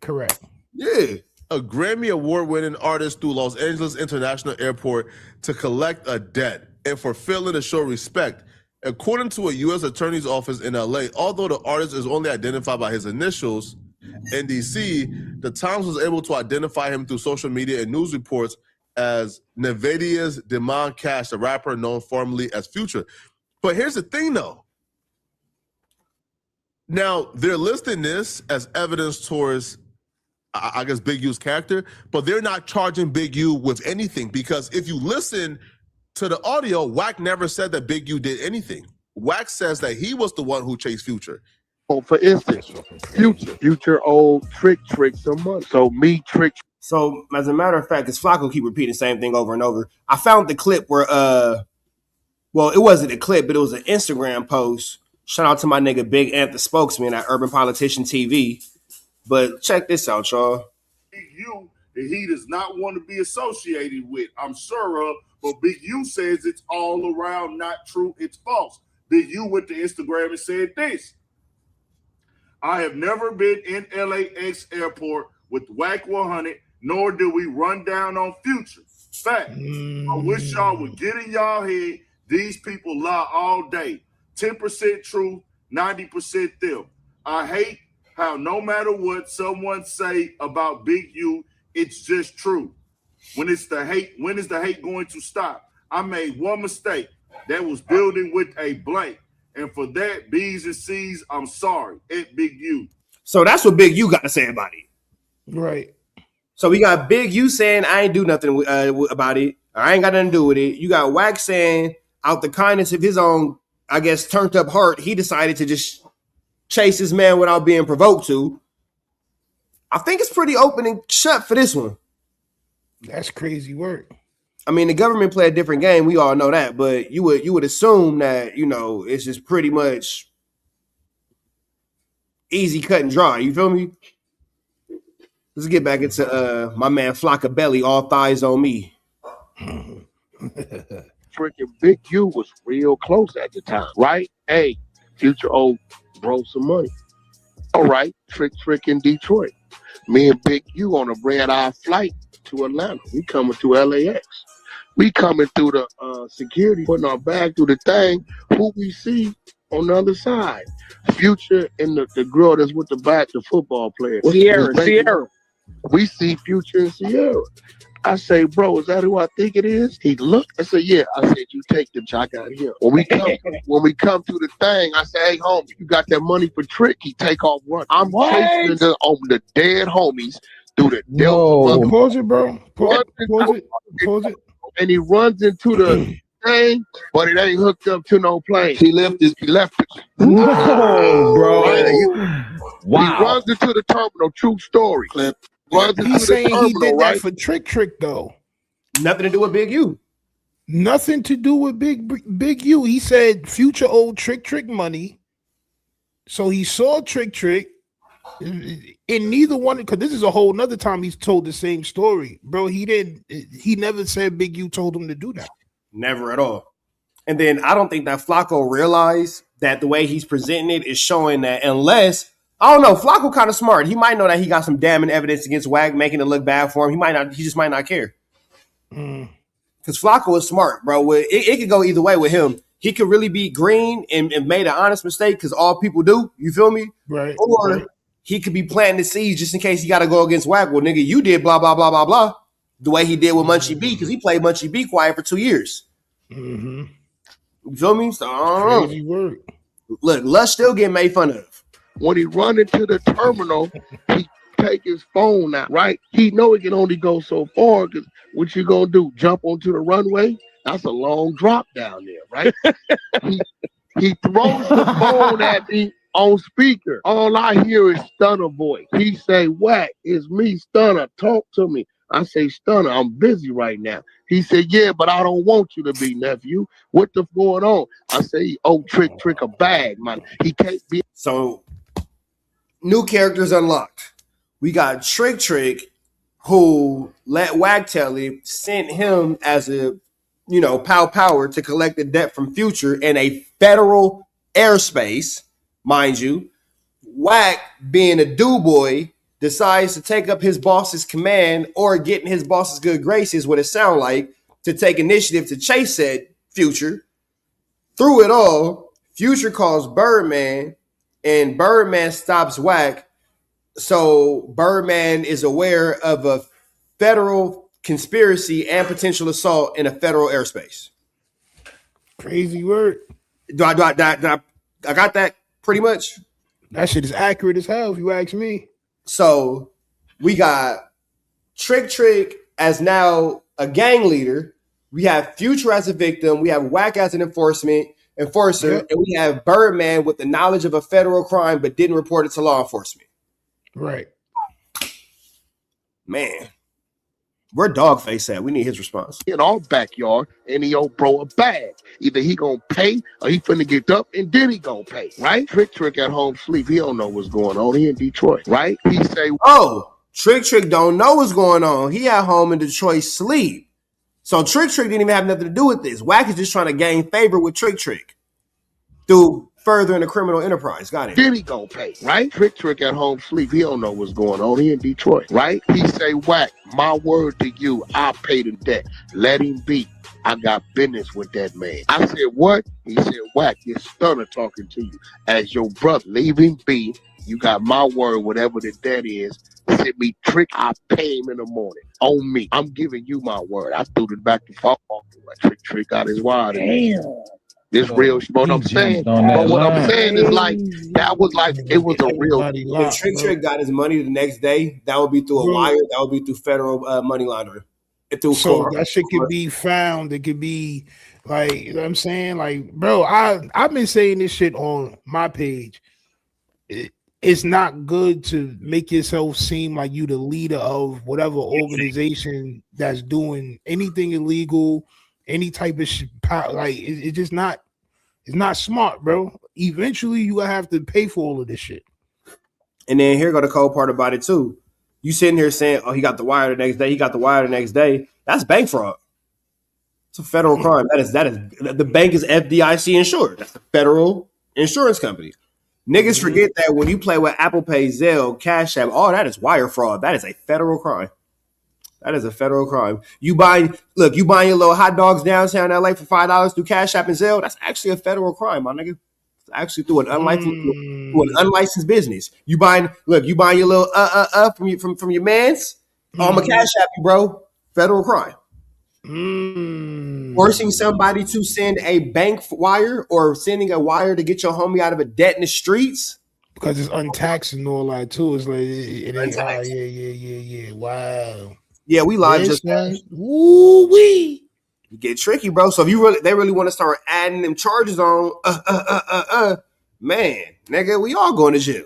Correct. Yeah. A Grammy Award-winning artist through Los Angeles International Airport to collect a debt and for failing to show respect. According to a U.S. Attorney's Office in L.A., although the artist is only identified by his initials, in D.C., the Times was able to identify him through social media and news reports as Nevadia's Demond Cash, the rapper known formerly as Future. But here's the thing, though. Now, they're listing this as evidence towards, I guess, Big U's character, but they're not charging Big U with anything, because if you listen to the audio, WACK never said that Big U did anything. WACK says that he was the one who chased Future. Oh, for instance, Future old Trick some money. So me Trick. So as a matter of fact, because Flacco keep repeating the same thing over and over, I found the clip where well, it wasn't a clip, but it was an Instagram post. Shout out to my nigga Big Ant, the spokesman at Urban Politician TV. But check this out, y'all. Big U that he does not want to be associated with, I'm sure of, but Big U says it's all around not true, it's false. Big U went to Instagram and said this: I have never been in LAX airport with WACK100, nor do we run down on Future. Fact, I wish y'all would get in y'all head. These people lie all day. 10% truth, 90% them. I hate how no matter what someone say about Big U, it's just true. When is the hate going to stop? I made one mistake. That was building with a blank. And for that, B's and C's, I'm sorry. At Big U. So that's what Big U got to say about it. Right. So we got Big U saying, I ain't do nothing about it. Or I ain't got nothing to do with it. You got WACK saying, out the kindness of his own, I guess, turned up heart, he decided to just chase this man without being provoked to. I think it's pretty open and shut for this one. That's crazy work. I mean, the government play a different game. We all know that, but you would assume that, you know, it's just pretty much easy cut and dry. You feel me? Let's get back into my man Flocka Belly, all thighs on me. Freaking Big U was real close at the time, right? Hey, Future old bro some money. All right, Trick in Detroit. Me and Big U on a red-eye flight to Atlanta. We coming to LAX. We coming through the security, putting our bag through the thing. Who we see on the other side? Future and the girl that's with the football player. Sierra. We see Future and Sierra. I say, bro, is that who I think it is? He looked. I said, yeah. I said, you take them. I got here. When we come to the thing, I say, hey, homie, you got that money for Trick? He take off running. I'm chasing the dead homies through the Delta. Pause it, bro. Pause it. And he runs into the thing, but it ain't hooked up to no plane. He left it. Whoa, bro. Wow. He runs into the terminal. True story. He's saying he did that for Trick, though. Nothing to do with Big U. Nothing to do with Big U. He said Future owed Trick money. So he saw Trick. In neither one, because this is a whole nother time he's told the same story. Bro, he never said Big U told him to do that. Never at all. And then I don't think that Flacco realized that the way he's presenting it is showing that unless, I don't know, Flacco kind of smart. He might know that he got some damning evidence against WACK, making it look bad for him. He just might not care. Because Flacco is smart, bro. It could go either way with him. He could really be green and made an honest mistake because all people do. You feel me? Right. Or he could be planting the seeds just in case he got to go against WACK. Well, nigga, you did blah, blah, blah, blah, blah. The way he did with Munchie B, because he played Munchie B quiet for 2 years. Mm-hmm. You feel me? So, I don't know. Crazy work. Look, Lush still getting made fun of. When he run into the terminal, he take his phone out, right? He know he can only go so far, because what you gonna do, jump onto the runway? That's a long drop down there, right? he throws the phone at me on speaker. All I hear is Stunner voice. He say, WACK, it's me, Stunner, talk to me. I say, Stunner, I'm busy right now. He said, yeah, but I don't want you to be, nephew. What the going on? I say, oh, Trick a bag, man. He can't be. So new characters unlocked. We got Trick, who let Wag Telly sent him as a, power to collect the debt from Future in a federal airspace, mind you. Whack, being a do boy, decides to take up his boss's command or get in his boss's good graces, what it sound like, to take initiative to chase said Future. Through it all, Future calls Birdman, and Birdman stops Whack. So Birdman is aware of a federal conspiracy and potential assault in a federal airspace. Crazy word. I got that pretty much. That shit is accurate as hell, if you ask me. So we got Trick as now a gang leader. We have Future as a victim. We have Whack as an enforcer, and we have Birdman with the knowledge of a federal crime but didn't report it to law enforcement. Right. Man, where Dogface at? We need his response. In our backyard, and he owe bro a bag. Either he gonna pay or he finna get up and then he gonna pay, right? Trick at home sleep. He don't know what's going on. He in Detroit, right? He say, oh, Trick don't know what's going on. He at home in Detroit sleep. So Trick didn't even have nothing to do with this. Whack is just trying to gain favor with Trick through furthering the criminal enterprise. Got it. Then he gonna pay, right? Trick at home sleep. He don't know what's going on. He in Detroit, right? He say, Whack, my word to you, I'll pay the debt. Let him be. I got business with that man. I said, what? He said, Whack, your stunner talking to you. As your brother, leave him be. You got my word, whatever the debt is. Send me Trick, I'll pay him in the morning. On me. I'm giving you my word. I threw it back to fall. Trick got his wire. Damn. This real shit. What I'm saying, but what I'm saying is like that was like it was a real. If Trick got his money the next day, that would be through a wire. That would be through federal money laundering. So that shit could be found. It could be like, you know what I'm saying, like, bro. I've been saying this shit on my page. It's not good to make yourself seem like you the leader of whatever organization that's doing anything illegal, any type of shit. Like it's just not. It's not smart, bro. Eventually, you gonna have to pay for all of this shit. And then here go the cold part about it too. You sitting here saying, "Oh, he got the wire the next day. He got the wire the next day." That's bank fraud. It's a federal crime. That is the bank is FDIC insured. That's a federal insurance company. Niggas forget that when you play with Apple Pay, Zelle, Cash App, all that is wire fraud. That is a federal crime. That is a federal crime. You buying your little hot dogs downtown LA for $5 through Cash App and Zelle. That's actually a federal crime, my nigga. It's actually through an unlicensed business. You buying your little from your man's. I'm a Cash App you, bro. Federal crime. Forcing somebody to send a bank wire or sending a wire to get your homie out of a debt in the streets. Because it's untaxed and all that too. It's like it ain't. Yeah. Wow. Yeah, we live yes, just man. Woo wee. Get tricky, bro. So if they really want to start adding them charges on, man, nigga, we all going to jail.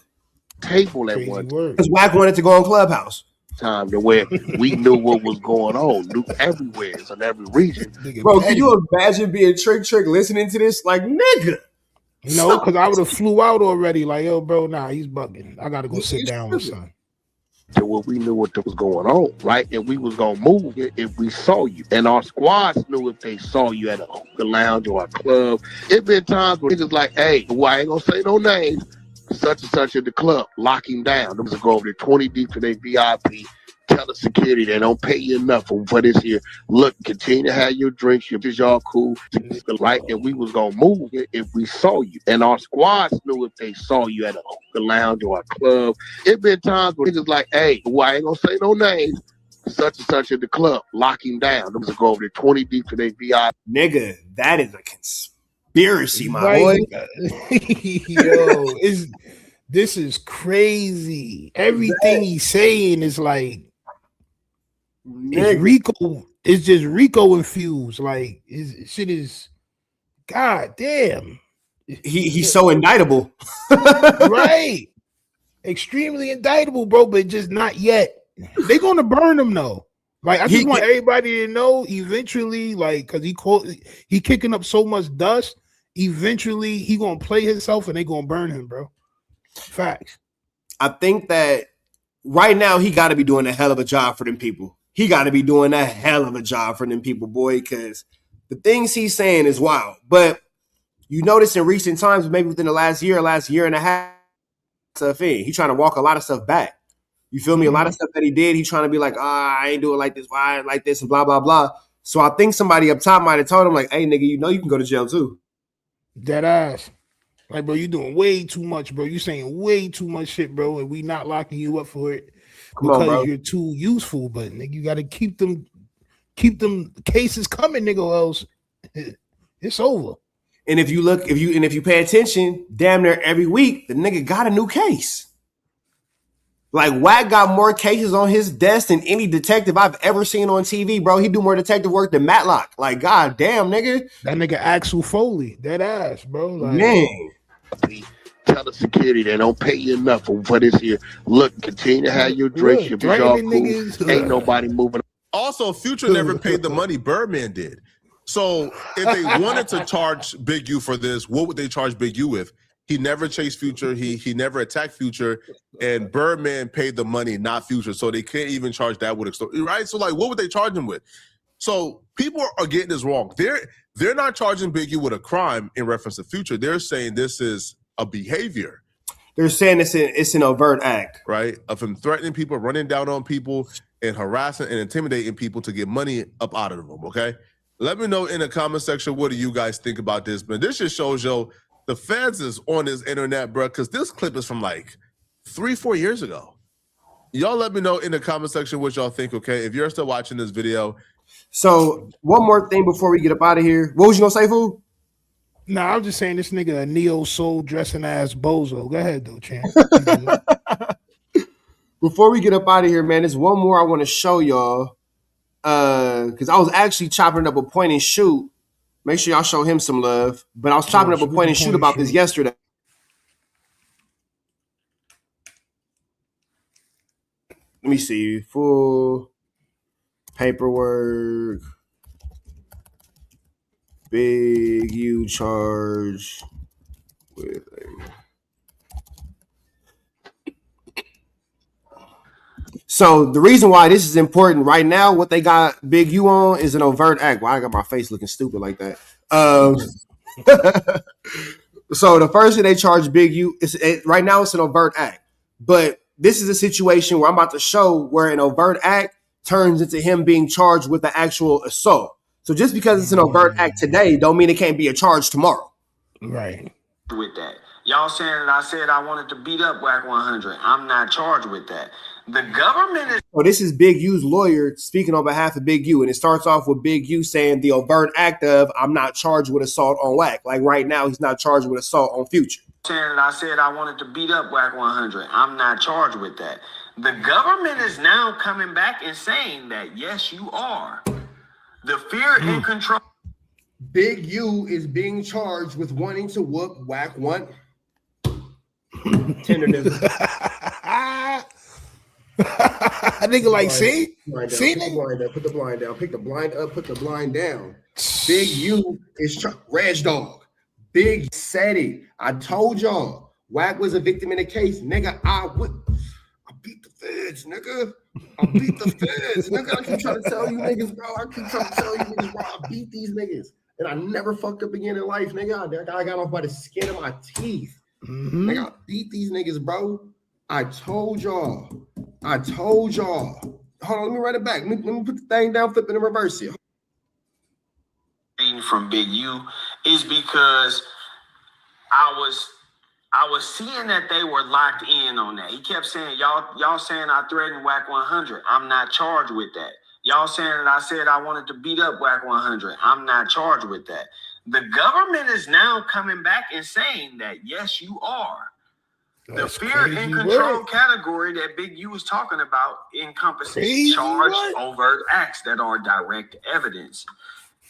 Table at one because Wack wanted to go on Clubhouse. Time to where we knew what was going on, knew everywhere, in every region. Bro, can you imagine being Trick listening to this? Like, nigga. No, because I would have flew out already. Like, yo, bro, nah, he's bugging. I gotta go sit down with son. To where we knew what was going on, right? And we was gonna move if we saw you. And our squads knew if they saw you at a hookah lounge or a club. It been times where niggas like, hey, well, I ain't gonna say no names. Such and such at the club, lock him down. Them go over there 20 deep to their VIP. Tell the security they don't pay you enough for this here. Look, continue to have your drinks. Y'all cool, right? And we was gonna move if we saw you. And our squads knew if they saw you at a hookah lounge or a club. It been times where niggas like, hey, well, I ain't gonna say no names. Such and such at the club, lock him down. Them go over there 20 deep to their VIP. Nigga, that is a conspiracy, my boy. Yo, this is crazy. Everything he's saying is like it's Rico. It's just Rico infused. Like shit is, god damn. He's so indictable, right? Extremely indictable, bro. But just not yet. They're gonna burn him though. Like I just want everybody to know. Eventually, like because he kicking up so much dust. Eventually, he gonna play himself and they gonna burn him, bro. Facts. I think that right now he got to be doing a hell of a job for them people. He got to be doing a hell of a job for them people, boy, because the things he's saying is wild. But you notice in recent times, maybe within the last year and a half, stuff in. He's trying to walk a lot of stuff back. You feel me? A lot of stuff that he did, he's trying to be like, I ain't do it like this, why I ain't like this, and blah, blah, blah. So I think somebody up top might have told him, like, hey, nigga, you know you can go to jail too. Dead ass. Like, bro, you doing way too much, bro. You saying way too much shit, bro, and we not locking you up for it because you're too useful. But nigga, you gotta keep them cases coming, nigga, or else it's over. And if you pay attention, damn near every week, the nigga got a new case. Like, WACK got more cases on his desk than any detective I've ever seen on TV, bro. He do more detective work than Matlock. Like, god damn, nigga. That nigga Axel Foley, dead ass, bro. Like, man. Tell the security they don't pay you enough for this here. Look, continue to have your drinks. If it's all cool, ain't nobody moving. Also, Future never paid the money Birdman did. So if they wanted to charge Big U for this, what would they charge Big U with? He never chased Future. He never attacked Future, and Birdman paid the money, not Future. So they can't even charge that with extortion, right? So like, what would they charge him with? So people are getting this wrong. They're not charging Big U with a crime in reference to Future. They're saying this is a behavior. They're saying it's an overt act, right? Of him threatening people, running down on people, and harassing and intimidating people to get money up out of them. Okay, let me know in the comment section, what do you guys think about this? But this just shows you the feds is on this internet, bro, because this clip is from like 3-4 years ago. Y'all let me know in the comment section what y'all think, okay? If you're still watching this video. So one more thing before we get up out of here. What was you gonna say, fool? Nah, I'm just saying this nigga a neo soul dressing ass bozo. Go ahead though, champ. Before we get up out of here, man, there's one more I want to show y'all. Because I was actually chopping up a point and shoot. Make sure y'all show him some love. But I was chopping up a point and shoot about this yesterday. Let me see. Full paperwork. Big U charge with a... So the reason why this is important right now, what they got Big U on is an overt act. Why I got my face looking stupid like that? So the first thing they charge Big U is right now it's an overt act. But this is a situation where I'm about to show where an overt act turns into him being charged with the actual assault. So just because it's an overt act today, don't mean it can't be a charge tomorrow. Right. With that. Y'all saying that I said I wanted to beat up WACK100. I'm not charged with that. The government is... So this is Big U's lawyer speaking on behalf of Big U. And it starts off with Big U saying the overt act of I'm not charged with assault on WACK. Like right now, he's not charged with assault on Future. Saying that I said I wanted to beat up WACK100. I'm not charged with that. The government is now coming back and saying that, yes, you are. The fear and control... Big U is being charged with wanting to whoop WACK100. Tenderness. Nigga, like, see? See, nigga? Put the blind down. Pick the blind up, put the blind down. Big U is Reg Dog. Big said it. I told y'all. WACK was a victim in the case. Nigga, I beat the feds, nigga. I beat the feds, nigga. I keep trying to tell you niggas, bro. I beat these niggas. And I never fucked up again in life, nigga. I got off by the skin of my teeth. Nigga, I beat these niggas, bro. I told y'all. Hold on, let me write it back. Let me put the thing down, flip it in reverse here. From Big U is because I was seeing that they were locked in on that. He kept saying, y'all saying I threatened WACK100. I'm not charged with that. Y'all saying that I said I wanted to beat up WACK100. I'm not charged with that. The government is now coming back and saying that, yes, you are. The fear and control category that Big U was talking about encompasses charged overt acts that are direct evidence.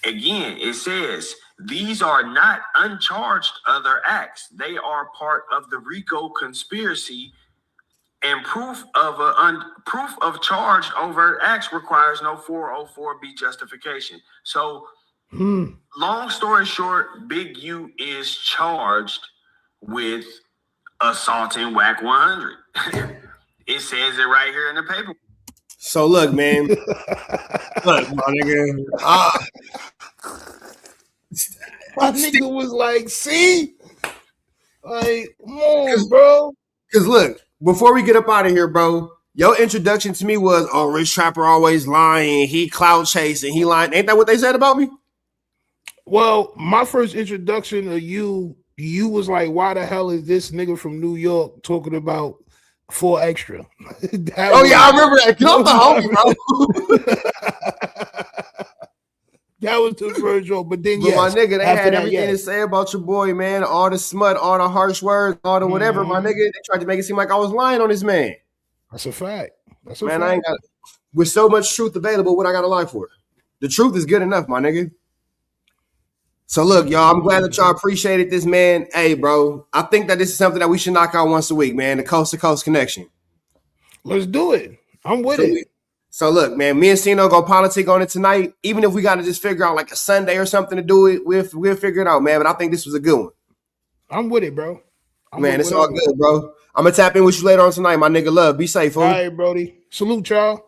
Again, it says these are not uncharged other acts. They are part of the RICO conspiracy, and proof of charged overt acts requires no 404B justification. So, long story short, Big U is charged with assaulting WACK 100. It says it right here in the paper. So look, man. Look, my nigga. My nigga was like, see? Like, come on, bro. Because look, before we get up out of here, bro, your introduction to me was, oh, Rich Trapper always lying. He clout chasing. He lying. Ain't that what they said about me? Well, my first introduction to you was like, why the hell is this nigga from New York talking about 4 extra? I remember that. Get off the homie, bro. That was the first joke. But then, But my nigga, they had everything to say about your boy, man. All the smut, all the harsh words, all the whatever, my nigga. They tried to make it seem like I was lying on this man. That's a fact. That's a man, fact. I ain't got with so much truth available, what I got to lie for? The truth is good enough, my nigga. So look, y'all, I'm glad that y'all appreciated this, man. Hey, bro, I think that this is something that we should knock out once a week, man. The coast to coast connection. Let's do it. I'm with it. So look, man, me and Sino go politic on it tonight. Even if we got to just figure out like a Sunday or something to do it, we'll figure it out, man. But I think this was a good one. I'm with it, bro. Man, it's all good, bro. I'm gonna tap in with you later on tonight, my nigga. Love, be safe, fool. All right, Brody. Salute, y'all.